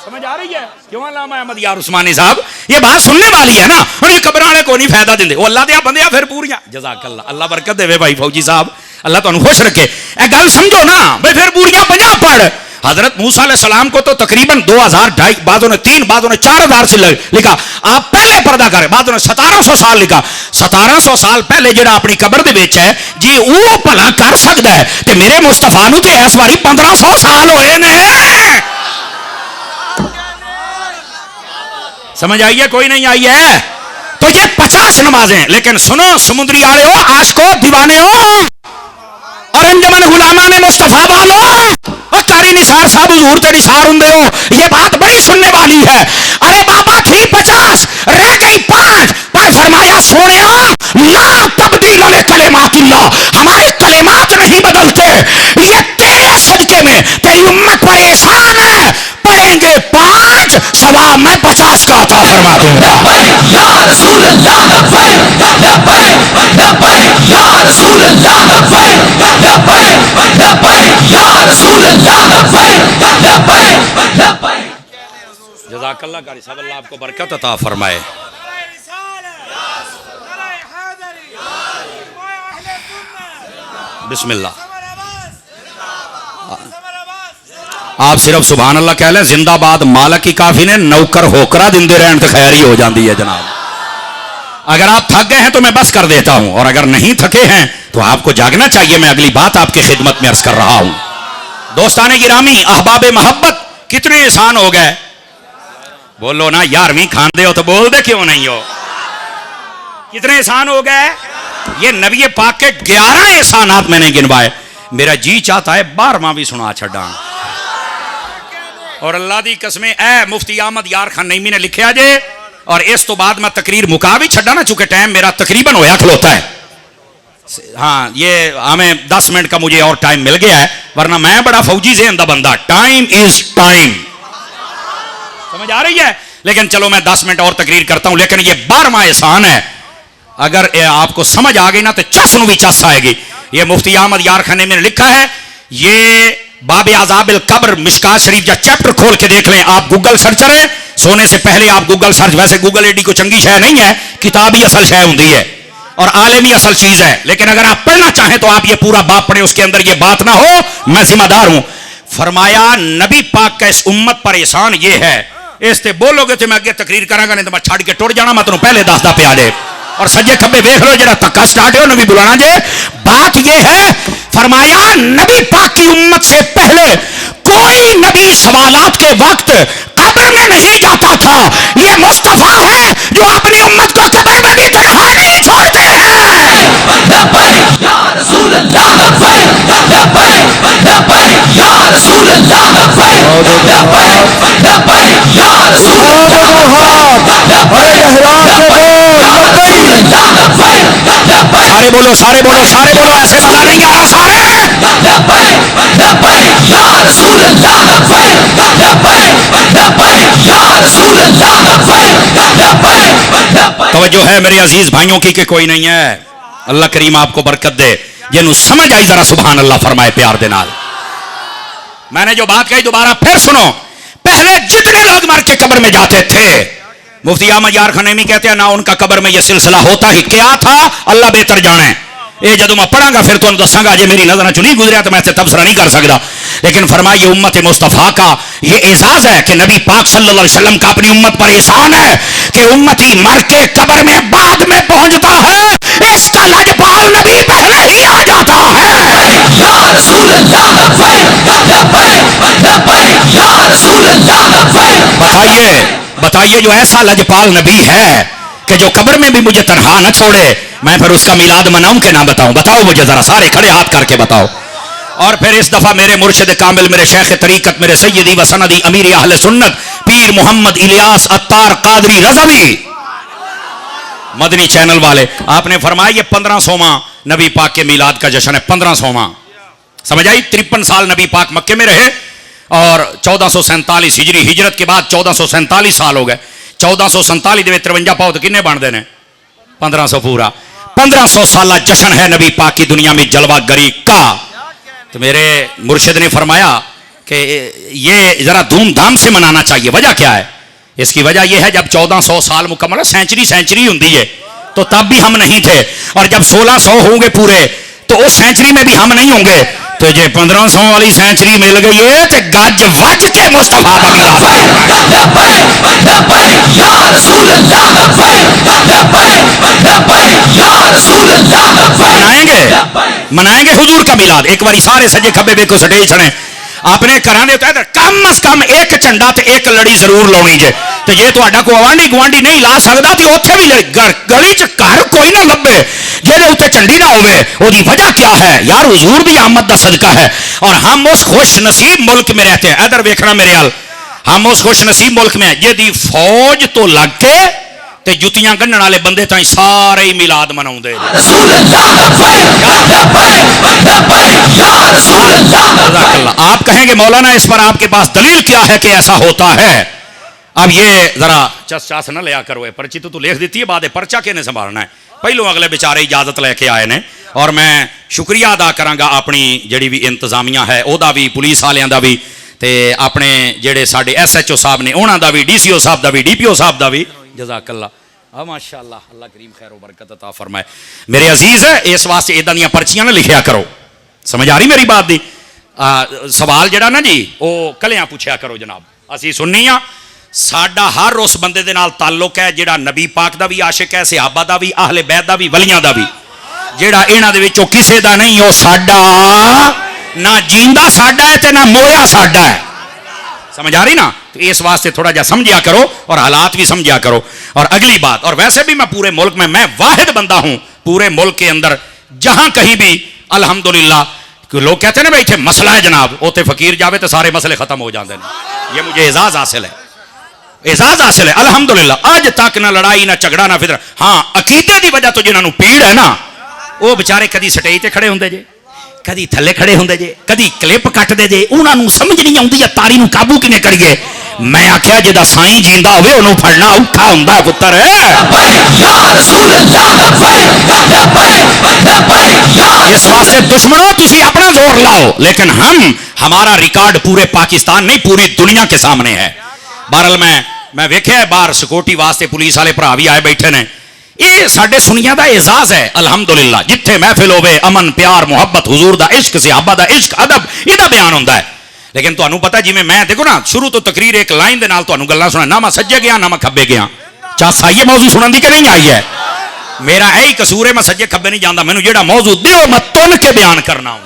سمجھ آ رہی ہے کیوں علامہ احمد یار عثمانی صاحب یہ بات سننے والی ہے نا. اور یہ قبر والے کو نہیں فائدہ دیں وہ اللہ دیا بندے پھر پوریاں. جزاک اللہ. اللہ برکت دے بھائی فوجی صاحب. اللہ تمہیں خوش رکھے. اے گل سمجھو نا بھائی پھر پوریاں 50 پڑھ. حضرت موسیٰ علیہ السلام کو تو تقریباً 2000 2,500 بعضوں نے 3 بعضوں نے 4000 سے لکھا. آپ پہلے پردہ کریں. بعضوں نے 1700 سال لکھا. 1700 سال پہلے جڑا اپنی قبر دے وچ ہے جی وہ بھلا کر سکتا ہے تے میرے مصطفیٰ نو تے اس واری 1500 سال ہوئے نے. سمجھ آئی ہے کوئی نہیں آئی ہے؟ تو یہ 50 نمازیں. لیکن سنو سمندری آڑے ہو عاشقو دیوانے ہو اور انجمن غلامان مصطفیٰ والو اور قاری نثار صاحب حضور تے نثار ہوندے ہو یہ بات بڑی سننے والی ہے. ارے بابا تھی 50 رہ گئی 5 پر فرمایا سونیا لا تبدیل لکلمات اللہ ہمارے کلمات نہیں بدلتے. یہ تیرے صدقے میں تیری امت پر احسان ہے. پڑھیں گے 5 ثواب میں 50 کا عطا فرما دوں گا. لبیک یا رسول اللہ لبیک لبیک لبیک یا رسول اللہ لبیک لبیک لبیک یا رسول اللہ لبیک لبیک لبیک. جزاک اللہ قاری صاحب. اللہ آپ کو برکت عطا فرمائے. بسم اللہ. آپ صرف سبحان اللہ کہہ لیں زندہ باد مالک کی کافی نے نوکر ہوکرا دن دے رہن تو خیر ہی ہو جاندی ہے جناب. اگر آپ تھک گئے ہیں تو میں بس کر دیتا ہوں اور اگر نہیں تھکے ہیں تو آپ کو جاگنا چاہیے. میں اگلی بات آپ کی خدمت میں عرض کر رہا ہوں. دوستان گرامی احباب محبت کتنے احسان ہو گئے؟ بولو نا 11ویں کھاندے ہو تو بول دے کیوں نہیں ہو. کتنے احسان ہو گئے؟ یہ نبی پاک کے 11 احسانات میں نے گنوائے. میرا جی چاہتا ہے 12واں بھی سنا چھڑا. اور اللہ دی قسمیں اے مفتی احمد یار خان نعیمی نے لکھیا جے اور اس تو بعد میں تقریر مکا بھی چھڑا نا چونکہ ٹائم میرا تقریباً ہویا کھلوتا ہے. ہاں یہ ہمیں 10 منٹ کا مجھے اور ٹائم مل گیا ہے، ورنہ میں بڑا فوجی ذہن دا بندہ، ٹائم از ٹائم، سمجھ آ رہی ہے؟ لیکن چلو میں 10 منٹ اور تقریر کرتا ہوں، لیکن یہ 12واں احسان ہے، اگر آپ کو سمجھ آ گئی نا تو چس نو بھی چس آئے گی۔ یہ مفتی احمد یار خانے میں نے لکھا ہے، یہ باب عذاب القبر مشکات شریف کا چیپٹر کھول کے دیکھ لیں، آپ گوگل سرچر ہیں، سونے سے پہلے آپ گوگل سرچ، ویسے گوگل ایڈی کو چنگی شے نہیں ہے، کتابی اصل شے ہوندی ہے اور عالمی اصل چیز ہے، لیکن اگر آپ پڑھنا چاہیں تو آپ یہ پورا باب پڑھیں، اس کے اندر یہ بات نہ ہو میں ذمہ دار ہوں۔ فرمایا نبی پاک کا اس امت پر احسان یہ ہے، اس تے بولو گے تو میں اگے تقریر کراں گا، نہیں تو میں چھڑ کے ٹر جانا، میں تمہیں پہلے دسدا پیا جے، اور سجے کھبے دیکھ لو جڑا تکا سٹارٹ ہے انہوں بھی بلانا جے۔ بات یہ ہے، فرمایا نبی پاک کی امت سے پہلے کوئی نبی سوالات کے وقت قبر میں نہیں جاتا تھا، یہ مصطفیٰ ہے جو اپنی امت کو قبر میں بھی تنہا نہیں چھوڑتے ہیں۔ لبیک یا رسول اللہ، لبیک لبیک لبیک یا رسول اللہ، لبیک لبیک لبیک یا رسول سارے بولو سارے بولو سارے بولو، ایسے مزہ نہیں آ رہا سارے۔ لبیک لبیک یا رسول اللہ، لبیک لبیک لبیک یا رسول اللہ، لبیک لبیک لبیک۔ توجہ ہے میرے عزیز بھائیوں کی کہ کوئی نہیں ہے؟ اللہ کریم آپ کو برکت دے، جنہوں سمجھ آئی ذرا سبحان اللہ فرمائے پیار دے نال۔ میں نے جو بات کہی دوبارہ پھر سنو، پہلے جتنے لوگ مر کے قبر میں جاتے تھے، مفتی احمد یار خنیمی کہتے ہیں نہ ان کا قبر میں یہ سلسلہ ہوتا ہی، کیا تھا اللہ بہتر جانے، یہ جدو میں پڑھاں گا پھر تو دساں گا، جی میری نظر چ نہیں گزریا تو میں سے تبصرہ نہیں کر سکتا، لیکن فرمائیے امت مصطفیٰ کا یہ اعزاز ہے کہ نبی پاک صلی اللہ علیہ وسلم کا اپنی امت پر احسان ہے کہ امتی مر کے قبر میں بعد میں پہنچتا ہے، اس کا لجپال نبی پہلے ہی آ جاتا ہے۔ یا رسول اللہ، لبیک لبیک لبیک یا رسول اللہ، لبیک۔ بتائیے جو ایسا لجپال نبی ہے کہ جو قبر میں بھی مجھے تنہا نہ چھوڑے، میں پھر اس کا میلاد مناؤں کہ نہ بتاؤں؟ بتاؤ مجھے ذرا، سارے کھڑے ہاتھ کر کے بتاؤ۔ اور پھر اس دفعہ میرے مرشد کامل، میرے شیخ طریقت، میرے سیدی و سندی امیر اہل سنت پیر محمد الیاس عطار قادری رضوی مدنی چینل والے، آپ نے فرمایا یہ 1500واں نبی پاک کے میلاد کا جشن ہے، 1500واں، سمجھ آئی؟ 53 سال نبی پاک مکے میں رہے اور 1447 ہجری، ہجرت کے بعد 1447 سال ہو گئے، 1447 دے 53 پاؤ تو کنے بن دینے؟ 1500 پورا، 1500 سالہ جشن ہے نبی پاک کی دنیا میں جلوہ گری کا۔ تو میرے مرشد نے فرمایا کہ یہ ذرا دھوم دھام سے منانا چاہیے، وجہ کیا ہے؟ اس کی وجہ یہ ہے جب 1400 سال مکمل ہے، سینچری ہوتی ہے، تو تب بھی ہم نہیں تھے، اور جب 1600 ہوں گے پورے تو اس سینچری میں بھی ہم نہیں ہوں گے، تو یہ 1500 والی سینچری مل گئی ہے تو گج وج کے مصطفیٰ لبیک لبیک یا رسول اللہ، لبیک لبیک لبیک یا رسول اللہ، لبیک۔ منائیں گے حضور کا میلاد، ایک باری سارے سجے کھبے بے کو سٹیج چھڑیں، آپ نے کرانے ہوتا ہے کم از کم ایک چنڈا تے ایک لڑی ضرور لونی جے، تو یہ تو اڈا کو آوانڈی گوانڈی نہیں لا سکتا تو اوتھے بھی گلی چ گھر کوئی نہ لبے جہدے اوتے چنڈی نہ ہوئے، وہ دی وجہ کیا ہے؟ یار حضور دی آمد دا صدقہ ہے، اور ہم اس خوش نصیب ملک میں رہتے ہیں، ادھر ویکھنا میرے حال، ہم اس خوش نصیب ملک میں ہیں جہدی فوج تو لگ کے تے جتیاں گنن والے بندے تائیں سارے ہی میلاد مناوندے رسول اللہ، لبیک لبیک لبیک یا رسول اللہ۔ آپ کہیں گے مولانا اس پر آپ کے پاس دلیل کیا ہے کہ ایسا ہوتا ہے؟ اب یہ ذرا چس چاس نہ لیا کرو، پرچی تو لکھ دیتی ہے، بعد پرچا کہنے سنبھالنا ہے، پہلو اگلے بیچارے اجازت لے کے آئے نے، اور میں شکریہ ادا کراں گا اپنی جڑی بھی انتظامیہ ہے او دا بھی، پولیس والیاں دا بھی، تے اپنے جڑے ساڈے ایس ایچ او صاحب نے انہاں دا بھی، ڈی سی او صاحب دا بھی، ڈی پی او صاحب دا بھی، جزاک اللہ، ماشاءاللہ، اللہ کریم خیر و برکت عطا فرمائے۔ میرے عزیز ہے اس واسطے ادھا دیاں پرچیاں نہ لکھیا کرو، سمجھ آ رہی میری بات دی؟ سوال جڑا نا جی وہ کلیاں پوچھیا کرو جناب، اسی سننی ہاں، ساڈا ہر اس بندے دے نال تعلق ہے جڑا نبی پاک دا بھی عاشق ہے، صحابہ دا بھی، اہل بیت دا بھی، ولیاں دا بھی، جڑا انہاں دے وچوں کسے دا نہیں او ساڈا نہ جیندا ساڈا ہے تے نہ مویا ساڈا ہے، سمجھ آ رہی نا؟ تو اس واسطے تھوڑا جا سمجھیا کرو اور حالات بھی سمجھیا کرو۔ اور اگلی بات، اور ویسے بھی میں پورے ملک میں واحد بندہ ہوں پورے ملک کے اندر جہاں کہیں بھی الحمدللہ، لوگ کہتے ہیں نا بھائی اتنے مسئلہ ہے جناب، اوتے فقیر جاوے تو سارے مسئلے ختم ہو جاندے ہیں، یہ مجھے اعزاز حاصل ہے، اعزاز حاصل ہے الحمدللہ، آج تک نہ لڑائی نہ جھگڑا نہ فطر، ہاں عقیدے دی وجہ تو جنہاں نو پیڑ ہے نا ਉਹ ਵਿਚਾਰੇ ਕਦੀ ਸਟੇਜ ਤੇ ਖੜੇ ਹੁੰਦੇ ਜੇ, ਕਦੀ ਥੱਲੇ ਖੜੇ ਹੁੰਦੇ ਜੇ, ਕਦੀ ਕਲਿੱਪ ਕੱਟਦੇ ਜੇ, ਉਹਨਾਂ ਨੂੰ ਸਮਝ ਨਹੀਂ ਆਉਂਦੀ ਆ ਤਾਰੀ ਨੂੰ ਕਾਬੂ ਕਿਵੇਂ ਕਰੀਏ। ਮੈਂ ਆਖਿਆ ਜਿਹਦਾ ਸਾਈਂ ਜੀਂਦਾ ਹੋਵੇ ਉਹਨੂੰ ਫੜਨਾ ਔਖਾ ਹੁੰਦਾ ਪੁੱਤਰ। اس واسطے دشمنوں تسی اپنا زور لاؤ، لیکن ہمارا ریکارڈ پورے پاکستان نہیں پوری دنیا کے سامنے ہے۔ بہرحال میں ویکھیا ہے باہر سکورٹی واسطے پولیس والے بھرا بھی آئے بیٹھے نے، یہ سڈے سنیاں دا اعزاز ہے الحمدللہ۔ جتھے محفل ہوے امن پیار محبت حضور دا عشق صحابہ دا عشق ادب یہ بیان ہوتا ہے۔ لیکن تمہیں پتا جی میں دیکھو نا شروع تو تقریر ایک لائن دے نال تمہیں گلاں سنا، نہ میں سجے گیا نہ میں کھبے گیا، چاس آئیے موضوع سنن دی کہ نہیں آئی ہے؟ میرا یہی قصور ہے، میں سجے کھبے نہیں جانتا، مینوں جیڑا موضوع دیو میں تن کے بیان کرنا ہوں۔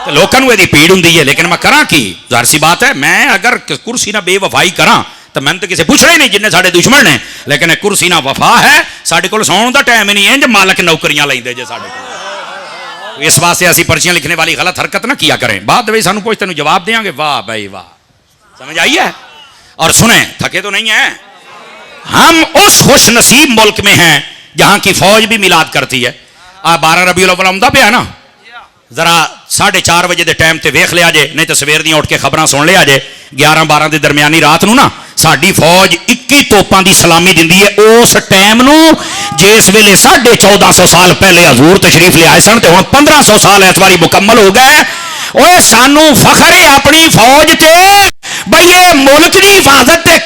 لوگوں کو یہ پیڑ ہوں، لیکن میں کراں کی؟ ظاہر سی بات ہے میں اگر کرسی نہ بے وفائی کراں تو میں تو کسی پوچھنا ہی نہیں جن سارے دشمن نے، لیکن کرسی نہ وفا ہے سارے کو سون کا ٹائم ہی نہیں ہے، مالک نوکریاں لیں جی سارے کو۔ اس واسطے اسی پرچیاں لکھنے والی غلط حرکت نہ کیا کریں، بعد میں سانو پوچھ تینوں جواب دیاں گے، واہ بھائی واہ، سمجھ آئی ہے؟ اور سنیں تھکے تو نہیں ہیں، ہم اس خوش نصیب ملک میں ہیں جہاں کی فوج بھی میلاد کرتی ہے۔ 12 ربیع الاول آمدہ پہ ہے نا، ذرا 4:30 بجے دے ٹائم تے ویکھ لیا جے، نہیں تو سویر دیاں اٹھ کے خبراں سن لیا جے، 11-12 دے درمیانی رات نو نا ساڈی فوج 21 توپاں دی سلامی دیندی ہے اس ٹائم نو جس ویلے 1450 سال پہلے حضور تشریف لے آئے سن تے ہن 1500 سال اس واری مکمل ہو گئے۔ اوے سانو فخر ہے اپنی فوج تے بھئی یہ ملک دی حفاظت تے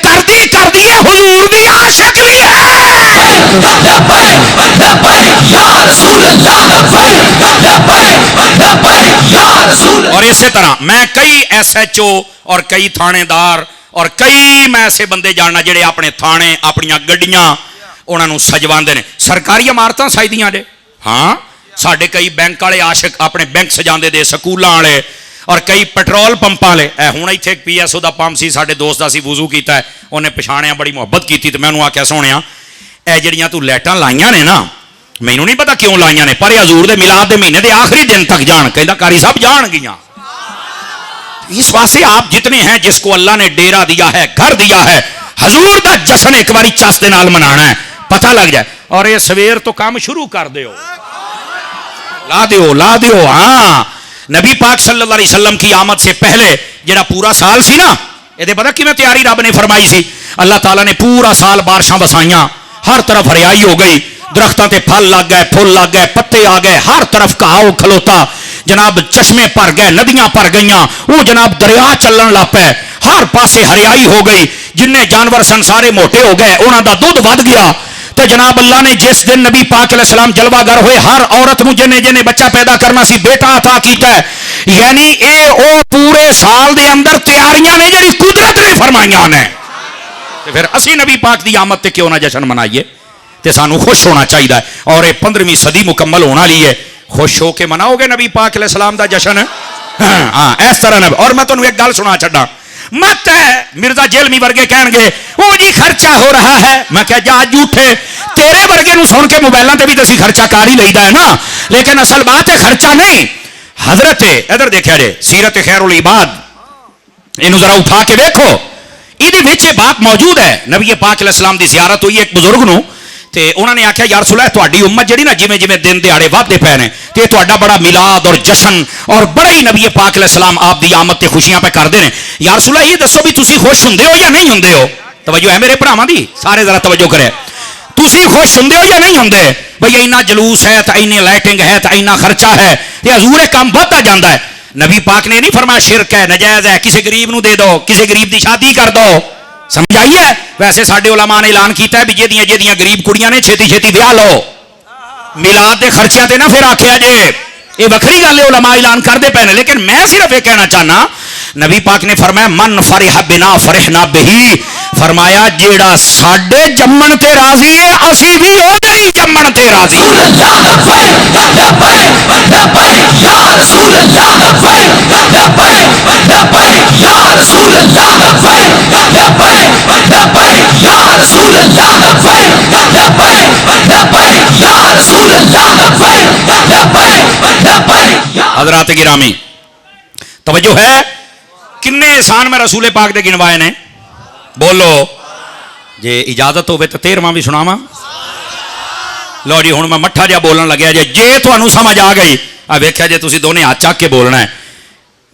کردی ہے حضور دی عاشق بھی ہے۔ اور اسی طرح میں کئی SHO اور کئی تھانے دار اور کئی میں ایسے بندے جاننا جڑے اپنے تھانے اپنی گڈیاں انہاں نوں سجواندے نے، سرکاری عمارتاں سجدیاں دے، ہاں ساڈے کئی بینک والے عاشق اپنے بینک سجاندے دے، سکولاں والے اور کئی پیٹرول پمپاں والے۔ ہن ایتھے ایک PSO دا پمپ سی ساڈے دوست دا سی وضو کیتا ہے، انہیں پچھاڑیا بڑی محبت کیتی تے میں انہوں آکھیا سونیا اے جڑیاں تو لائٹاں لائیاں نے نا مینوں نہیں پتا کیوں لائیاں نے، پر حضور دے میلاد دے مہینے دے آخری دن تک جان، کہندا قاری صاحب جان گیاں۔ اس واسطے آپ جتنے ہیں جس کو اللہ نے ڈیرا دیا ہے گھر دیا ہے حضور دا جشن ایک باری چس دے نال منانا ہے، پتہ لگ جائے۔ اور یہ سویر تو کام شروع کر دیو، لا دیو ہاں نبی پاک صلی اللہ علیہ وسلم کی آمد سے پہلے جڑا پورا سال سی نا یہ پتہ کیوں تیاری رب نے فرمائی سی، اللہ تعالیٰ نے پورا سال بارشاں وسائیاں، ہر طرف ہریائی ہو گئی، درختاں تے پھل لگ گئے، پھول لگ گئے، پتے آ گئے، ہر طرف گھاؤ کھلوتا، جناب چشمے بھر گئے، ندیاں بھر گئیاں، وہ جناب دریا چلن لگ پے، ہر پاسے ہریائی ہو گئی، جن جانور سن سارے موٹے ہو گئے، انہاں دا دودھ ود گیا۔ تو جناب اللہ نے جس دن نبی پاک علیہ السلام جلوہ گر ہوئے ہر عورت نو جنے بچہ پیدا کرنا سی بیٹا عطا کیتا ہے، یعنی اے او پورے سال دے اندر تیاریاں نے جڑی قدرت نے فرمائیاں نے۔ تو پھر اسی نبی پاک دی آمد تے کیوں نہ جشن منائیے، تے سانو خوش ہونا چاہیے۔ اور یہ 15ویں صدی مکمل ہونا لی ہے، خوش ہو کے مناؤ گے نبی پاک علیہ السلام دا جشن؟ ہاں اس طرح نبی۔ اور میں تمہیں ایک گل سنا چھڈا، مت ہے مرزا جیلمی ورگے کہن گے وہ جی خرچہ ہو رہا ہے، میں کہا جا جھوٹے، تیرے ورگے نو سن کے موبائلاں تے بھی تسی خرچہ کر ہی لئیدا ہے نا، لیکن اصل بات ہے خرچہ نہیں۔ حضرت ادھر دیکھا جے سیرت خیر العباد اینو ذرا اٹھا کے دیکھو، یہ بات موجود ہے۔ نبی پاک علیہ السلام دی زیارت ہوئی ایک بزرگ نو تے انہوں نے آخیا یا رسول اللہ تہاڈی امت جڑی نا جویں جویں دن دیہاڑے ودتے پے نے تے تہاڈا بڑا میلاد اور جشن اور بڑا ہی نبی پاک علیہ السلام آپ دی آمد تے خوشیاں پہ کردے نے، یا رسول اللہ یہ دسو بھی تسی خوش ہوندے ہو یا نہیں ہوندے ہو؟ توجہ ہے میرے بھراواں دی، سارے ذرا توجہ کرے، تسی خوش ہوندے ہو یا نہیں ہوندے؟ بھئی اینا جلوس ہے تے اینے لائٹنگ ہے تے اینا خرچہ ہے تے حضور کام بہتا جاندا ہے۔ نبی پاک نے نہیں فرمایا شرک ہے نجائز ہے کسی غریب نو دے دو، کسی غریب دی شادی کر دو، سمجھ آئی ہے؟ ویسے ساڈے علماء نے اعلان کیتا ہے بھی جہدیاں غریب کڑیاں نے چھتی چھتی ویاہ لو، میلاد دے خرچیاں تے نہ پھر آکھیا جے، یہ وکھری گل ہے علماء اعلان کردے پے نے، لیکن میں صرف یہ کہنا چاہنا نبی پاک نے فرمایا من فرح بنا فرحنا بہی، فرمایا جیڑا ساڈے جمن تے راضی ہے اسی بھی اونے ہی جمن تے راضی۔ حضرات گرامی توجہ ہے، کنے احسان میں رسول پاک دے گنوائے نے؟ بولو جے اجازت ہوے تو 13واں بھی سناواں؟ ਲਓ ਜੀ ਹੁਣ ਮੈਂ ਮੱਠਾ ਜਿਹਾ ਬੋਲਣ ਲੱਗਿਆ ਜੇ ਤੁਹਾਨੂੰ ਸਮਝ ਆ ਗਈ ਆ ਵੇਖਿਆ ਜੇ ਤੁਸੀਂ ਦੋਨੇ ਹੱਥ ਚੱਕ ਕੇ ਬੋਲਣਾ ਹੈ।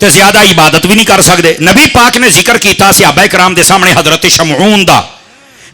ਤੇ ਜ਼ਿਆਦਾ ਇਬਾਦਤ ਵੀ ਨਹੀਂ ਕਰ ਸਕਦੇ। ਨਬੀ ਪਾਕ ਨੇ ਜ਼ਿਕਰ ਕੀਤਾ ਸਹਾਬਾ ਇਕਰਾਮ ਦੇ ਸਾਹਮਣੇ ਹਜ਼ਰਤ ਸ਼ਮਊਨ ਦਾ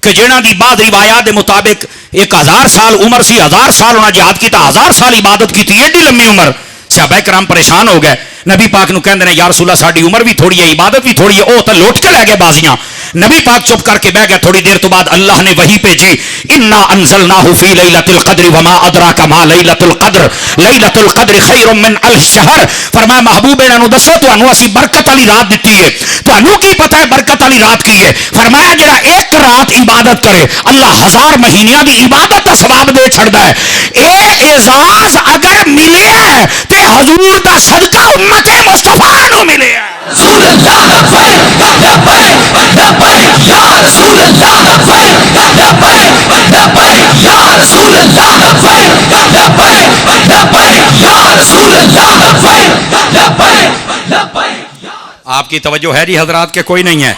کہ جنہاں دی بعد روایات دے مطابق 1000 سال عمر سی، 1000 سال انہاں جہاد کیتا، 1000 سال عبادت کی تھی، ایڈی لمبی عمر۔ صحابہ کرام پریشان ہو گئے، نبی پاک نو کہندے نے یا رسول اللہ ساڈی عمر بھی تھوڑی ہے، عبادت بھی تھوڑی ہے، او تے لوٹ کے لے گئے بازیاں۔ نبی پاک چپ کر کے بیٹھ گئے۔ تھوڑی دیر تو بعد اللہ نے وحی بھیجی، انا انزلناہ فی لیلۃ القدر وما ادراک ما لیلۃ القدر، لیلۃ القدر خیر من الف شہر۔ فرمایا محبوب انہاں نو دسو تانوں اسی برکت والی رات دتی ہے، تانوں کی پتہ ہے برکت والی رات کی ہے؟ فرمایا جڑا ایک رات عبادت کرے اللہ 1000 مہینیاں دی عبادت دا ثواب دے چھڑدا ہے۔ اے اعزاز اگر ملے ہے تے حضور دا صدقہ امت مصطفیٰ نو ملے ہے۔ رسول اللہ لبیک لبیک لبیک یا رسول اللہ لبیک لبیک لبیک یا رسول اللہ لبیک لبیک لبیک یا رسول اللہ لبیک لبیک لبیک۔ آپ کی توجہ ہے جی حضرات کے کوئی نہیں ہے؟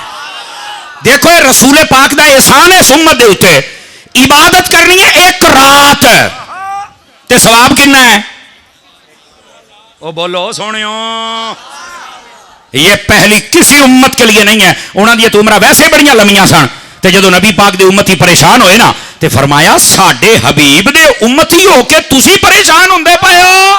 دیکھو یہ رسول پاک دا احسان ہے اس امت دے اوتے، عبادت کرنی ہے ایک رات تے ثواب کتنا ہے؟ او بولو سونیو، یہ پہلی کسی امت کے لیے نہیں ہے۔ انہاں دی تو عمرہ ویسے بڑیاں لمیاں سن تے جدو نبی پاک دے امتی پریشان ہوئے نا تے فرمایا ساڈے حبیب دے امتی ہو کے تسی پریشان ہوندے پئے ہو۔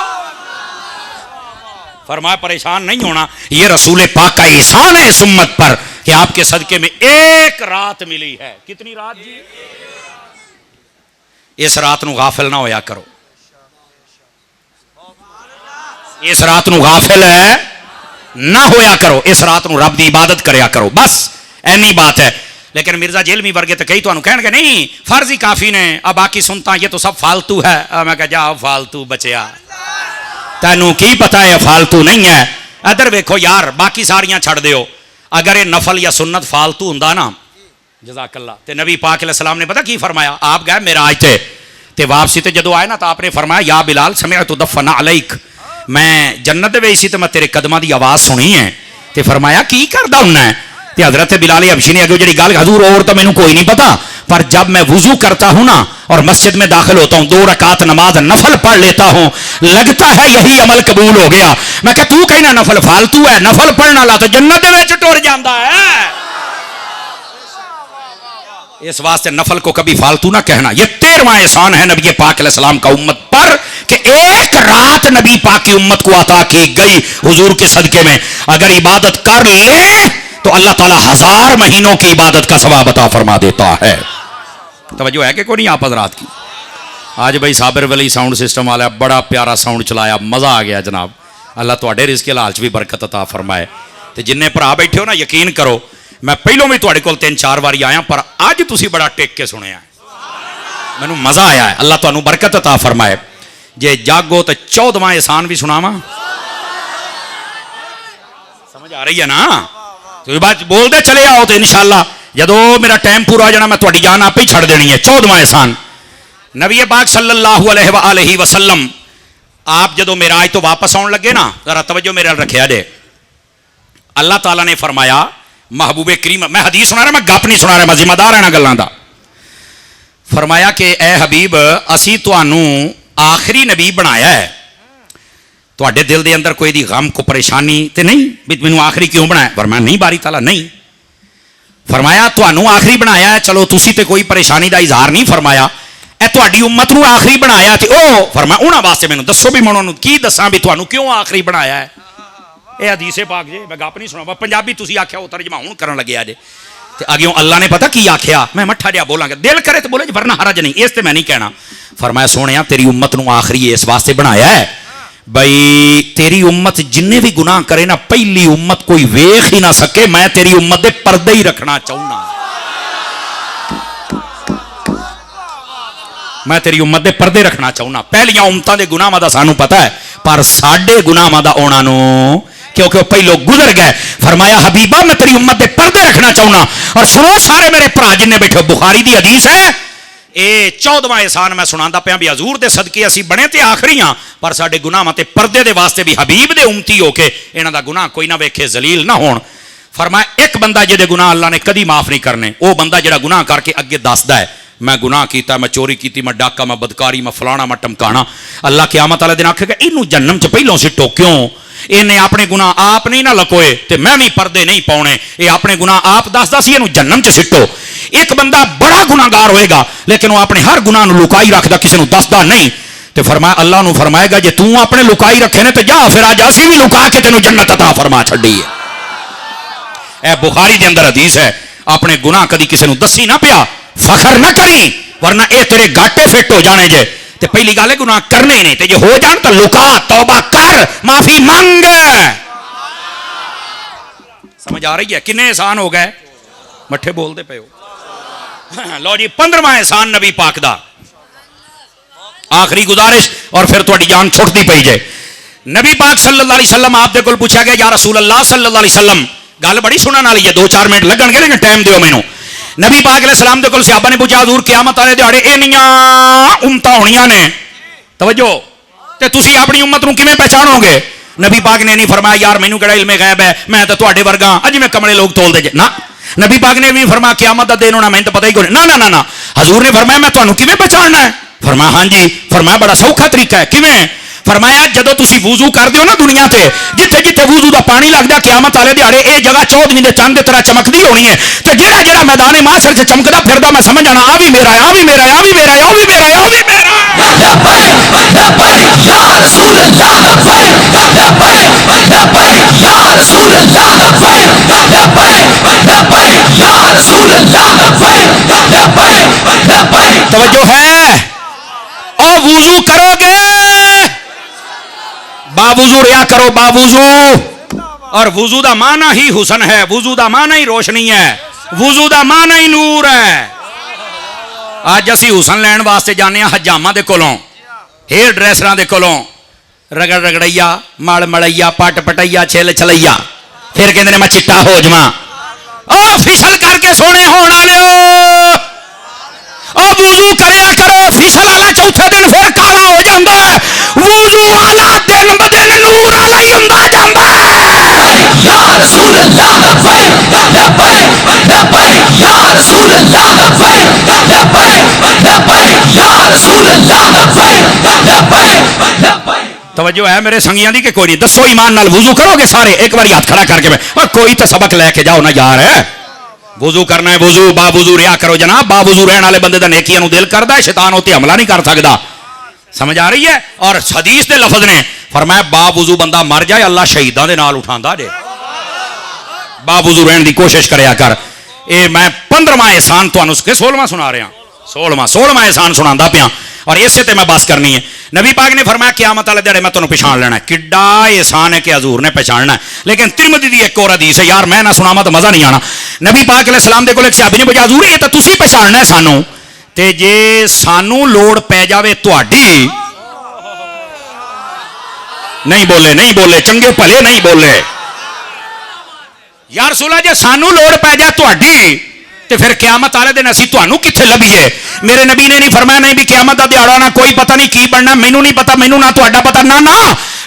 فرمایا پریشان نہیں ہونا، یہ رسول پاک کا احسان ہے اس امت پر کہ آپ کے صدقے میں ایک رات ملی ہے۔ کتنی رات جی؟ اس رات نو غافل نہ ہویا کرو، اس رات نو غافل ہے نہ ہویا کرو، اس رات نو رب دی عبادت کریا کرو، بس اینی بات ہے۔ لیکن مرزا جیلمی ورگے تو کئی تو کہن گے نہیں فرض ہی کافی نے، اب باقی سنتا یہ تو سب فالتو ہے۔ میں کہا جاؤ فالتو بچیا، تینوں کی پتہ ہے فالتو نہیں ہے۔ ادھر ویکھو یار باقی ساریاں چھڑ دیو، اگر یہ نفل یا سنت فالتو ہوندا نا جزاک اللہ تے نبی پاک علیہ السلام نے پتہ کی فرمایا؟ آپ گئے معراج تے واپسی تے جدو آئے نا تو آپ نے فرمایا یا بلال سمعت دفن علیک، میں جنت وی سی تو میں تیرے قدمہ دی آواز سنی ہے۔ تے فرمایا کی کردا ہوندا ہے؟ تے حضرت بلال حبشی نے اگے جڑی گل حضور اور تو مینوں کوئی نہیں پتا، پر جب میں وضو کرتا ہوں نا اور مسجد میں داخل ہوتا ہوں 2 رکعت نماز نفل پڑھ لیتا ہوں، لگتا ہے یہی عمل قبول ہو گیا۔ میں کہ تو کہنا نفل فالتو ہے، نفل پڑھنے والا تو جنت وچ ٹر جاندا ہے۔ اس واسطے نفل کو کبھی فالتو نہ کہنا۔ یہ 13واں احسان ہے نبی پاک علیہ السلام کا امت پر کہ ایک رات نبی پاک کی امت کو عطا کی گئی حضور کے صدقے میں۔ اگر عبادت کر لیں تو اللہ تعالیٰ 1000 مہینوں کی عبادت کا ثواب عطا فرما دیتا ہے۔ توجہ ہے کہ کوئی نہیں آپ حضرات کی؟ آج بھائی صابر ولی ساؤنڈ سسٹم والا بڑا پیارا ساؤنڈ چلایا، مزہ آ گیا جناب۔ اللہ تواڈے رزق کے لالچ بھی برکت عطا فرمائے۔ تے جننے بھرا بیٹھے ہو نا یقین کرو میں پہلوں بھی تواڈے کول 3-4 باری آیا پر اج تسی بڑا ٹیک کے سنیا ہے، مینوں مزہ آیا ہے۔ اللہ تانوں برکت عطا فرمائے۔ جے جاگو تو 14واں احسان بھی سناواں، سمجھ آ رہی ہے نا؟ تو بات بول دے چلے آؤ تو انشاءاللہ جدو میرا ٹائم پورا ہو جانا میں تہاڈی جان آپ ہی چھڑ دینی ہے۔ 14واں احسان نبی پاک صلی اللہ علیہ وآلہ وسلم آپ جدو معراج تو واپس آن لگے نا، ذرا توجہ میرے نال رکھیا جے، اللہ تعالیٰ نے فرمایا محبوب کریم، میں حدیث سنا رہا میں گپ نہیں سنا رہا، میں ذمہ دار ہاں گلاں دا۔ فرمایا کہ اے حبیب اسی تانوں آخری نبی بنایا ہے، تواڈے دل دے اندر کوئی دی غم کو پریشانی تے نہیں بھی مینوں آخری کیوں بنایا؟ فرمایا نہیں باری تعالیٰ نہیں۔ فرمایا تانوں آخری بنایا ہے، چلو تسی تے کوئی پریشانی دا اظہار نہیں فرمایا، اے تواڈی امت نو آخری بنایا تے او فرمایا انہاں واسطے مینوں دسو بھی میں انہاں کی دساں بھی تانوں کیوں آخری بنایا ہے؟ اے حدیث پاک جے، میں گپ نہیں سنا، پنجابی تسی آکھیا او ترجمہ ہن کرن لگے جے تے اگیوں اللہ نے پتہ کی آکھیا، میں مٹھا جیا بولاں گا دل کرے تے بولے ورنہ حرج نہیں، اس تے میں نہیں کہنا۔ فرمایا سونیا تیری امت نو آخری اس واسطے بنایا ہے بھائی تیری امت جننے بھی گناہ کرے نا پہلی امت کوئی ویکھ ہی نہ سکے، میں تیری امت دے پردے ہی رکھنا چاہنا، میں تیری امت دے پردے رکھنا چاہنا۔ پہلیاں امتاں دے گناہاں دا سانوں پتہ ہے پر ساڈے گناہاں دا اونا نو کیونکہ وہ پہلو گزر گئے۔ فرمایا حبیبہ میں تیری امت دے پردے رکھنا چاہنا۔ اور سنو سارے میرے بھرا جن بیٹھے، بخاری دی حدیث ہے، اے 14واں احسان میں سناندا پیا بھی حضور دے صدقے اسی بنے تے آخری ہاں پر ساڈے گناہاں تے پردے دے واسطے بھی حبیب دے امتی ہو کے انہاں دا گناہ کوئی نہ ویکھے ذلیل نہ ہون۔ فرمایا ایک بندہ جہدے گناہ اللہ نے کدی معاف نہیں کرنے، وہ بندہ جہاں گناہ کر کے اگے دسدا ہے میں گناہ کیتا، میں چوری کیتی، میں ڈاکا، میں بدکاری، میں فلانا، میں ٹمکانا، اللہ قیامت والے دن آکھے گا اینوں جہنم چ پہلوں سٹو، کیوں؟ انہیں اپنے گناہ آپ نہیں نہ لکوئے تے میں بھی پردے نہیں پاؤنے، یہ اپنے گناہ آپ دسدا سی، اینوں جہنم چ سٹو۔ ایک بندہ بڑا گناہگار ہوئے گا لیکن وہ اپنے ہر گناہ نو لکائی رکھدا، کسی نو دسدا نہیں، تے فرمایا اللہ نو فرمائے گا جے تو اپنے لکائی رکھے نے تے جا پھر آج اسی بھی لکا کے تینوں جنت عطا فرما چھڈی ہے۔ اے بخاری دے اندر حدیث ہے، اپنے گناہ کدی کسی نو دسی نہ پیا، فخر نہ کری ورنہ اے تیرے گاٹے فٹ ہو جانے جے۔ تے پہلی گل ہے گناہ کرنے ہی نہیں، تے جے ہو جان تو لکا، توبہ کر، معافی مانگ۔ سمجھ آ رہی ہے؟ کنے احسان ہو گئے؟ مٹھے بول دے پے ہو۔ لو جی 15واں احسان نبی پاک دا، آخری گزارش اور پھر تہاڈی جان چھٹتی پئی جے۔ نبی پاک صلی اللہ علیہ وسلم آپ دے کول پوچھا گیا یا رسول اللہ صلی اللہ علیہ وسلم، گل بڑی سنن والی ہے، 2-4 منٹ لگن گے لیکن ٹائم دیو مینوں۔ نبی پاک علیہ السلام دے کول صحابہ نے پوچھا حضور قیامت والے دیہاڑے اینیاں امتاں ہونیاں نے، توجہ، تے تسی اپنی امت نو کیویں پہچانو گے؟ نبی پاک نے نہیں فرمایا یار مینوں کیڑا علم غیب ہے، میں تے تواڈے ورگا اج میں کملے لوگ تول دے جے، نہ نبی پاک نے بھی فرمایا قیامت دا دن ہونا میں تے پتہ ہی کوئی نہیں، نہ حضور نے فرمایا میں تانوں کیویں پہچاننا ہے؟ فرمایا ہاں جی، فرمایا بڑا سوکھا طریقہ ہے، کیویں؟ فرمایا جدو تسی وضو کر دیو نا دنیا تے، جتھے جتھے وضو دا پانی لگدا قیامت والے دیہاڑے اے جگہ 14 دے چاند دی طرح چمکدی ہونی ہے، تے جڑا جڑا میدان محشر چ چمکدا پھردا میں سمجھ آنا آ بھی میرا ہے، آ بھی میرا ہے، آ بھی میرا ہے، آ بھی میرا ہے، آ بھی میرا ہے۔ لبیک لبیک یا رسول اللہ، لبیک لبیک لبیک یا رسول اللہ، لبیک لبیک لبیک یا رسول اللہ، لبیک لبیک لبیک۔ توجہ ہے؟ او وضو کرو گے با وضو ریا کرو، با وضو، اور وضو دا معنی ہی حسن ہے، وضو دا معنی ہی روشنی ہے، وضو دا معنی ہی نور ہے۔ آج اسی حسن لین واسطے جانے ہیں حجاماں دے کولوں، ہیئر ڈریسراں دے کولوں، رگڑ رگڑیا، مڑ مڑیا، پٹ پٹیا، چھل چھلیا، پھر کہندے نے میں چٹا ہو جواں۔ او فشل کر کے سونے ہون والےو، او وضو کریا کرو، فشل والا چوتھے دن پھر کالا ہو جاندا ہے، وضو والا دن بدن نور والا ہی ہوندا جاندا ہے۔ یا رسول اللہ، لبیک لبیک لبیک یا رسول اللہ، لبیک لبیک لبیک یا رسول اللہ، لبیک لبیک لبیک۔ توجہ ہے میرے سنگیاں دی کہ کوئی نہیں؟ دسو ایمان نال وضو کرو گے سارے؟ ایک بار ہاتھ کھڑا کر کے اور کوئی تو سبق لے کے جاؤ نا یار، ہے وضو کرنا ہے، وضو با وضو ریا کرو جناب، با وضو رہن والے بندے دا نیکیاں نو دل کردا ہے، شیطان اوتے حملہ نہیں کر سکدا۔ سمجھ آ رہی ہے؟ اور حدیث دے لفظ نے فرمایا با وضو بندہ مر جائے اللہ شہیداں دے نال اٹھاندا جے، با وضو رہن دی کوشش کریا کر۔ اے میں 15واں احسان تانوں 16واں سنا رہا، 16واں احسان سناندا پیاں، اور اسے تے میں بس کرنی ہے۔ نبی پاک نے فرمایا قیامت والے دیہڑے میں تانوں پہچان لینا ہے۔ کڈا احسان ہے کہ حضور نے پہچاننا ہے، لیکن ترمذی دی ایک اور حدیث ہے، یار میں نہ سناواں تو مزہ نہیں آنا۔ نبی پاک علیہ السلام دے کول ایک صحابی نے پوچھا حضور یہ تو تسی پہچاننا ہے سانوں، تے جے سانوں لوڑ پے جاوے تہاڈی، نہیں بولے چنگے بھلے نہیں بولے، یا رسول اللہ جے سانوں لوڑ پے جائے تہاڈی تے پھر قیامت والے دن اسی تانوں کتھے لبھیے؟ میرے نبی نے نہیں فرمایا نہیں بھی قیامت دا دیہاڑا نہ کوئی پتہ نہیں کی بننا، مینوں نہیں پتہ، مینوں نہ تہاڈا پتہ، نہ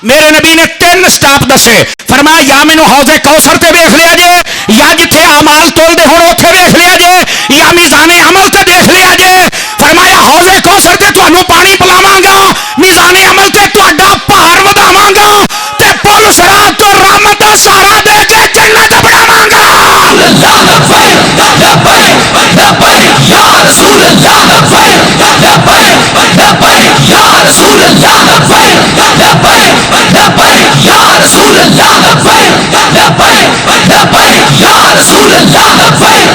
میرے نبی نے 3 سٹاپ دسے، فرمایا یا مینوں حوض کوثر تے ویکھ لیا جے، یا جتھے اعمال تولدے ہون اوتھے ویکھ لیا جے، یا میزان عمل تے دیکھ لیا جے۔ فرمایا حوض کوثر تے تانوں پانی پلاواں گا، میزان عمل تے تہاڈا بھار وداواں گا، تے پل صراط تو رحمت دا سہارا دے کے جنت بڑھاواں گا۔ اللہ لبیک لبیک لبیک یا رسول اللہ، لبیک لبیک لبیک یا رسول اللہ، لبیک لبیک لبیک یا رسول اللہ، لبیک لبیک لبیک یا رسول اللہ، لبیک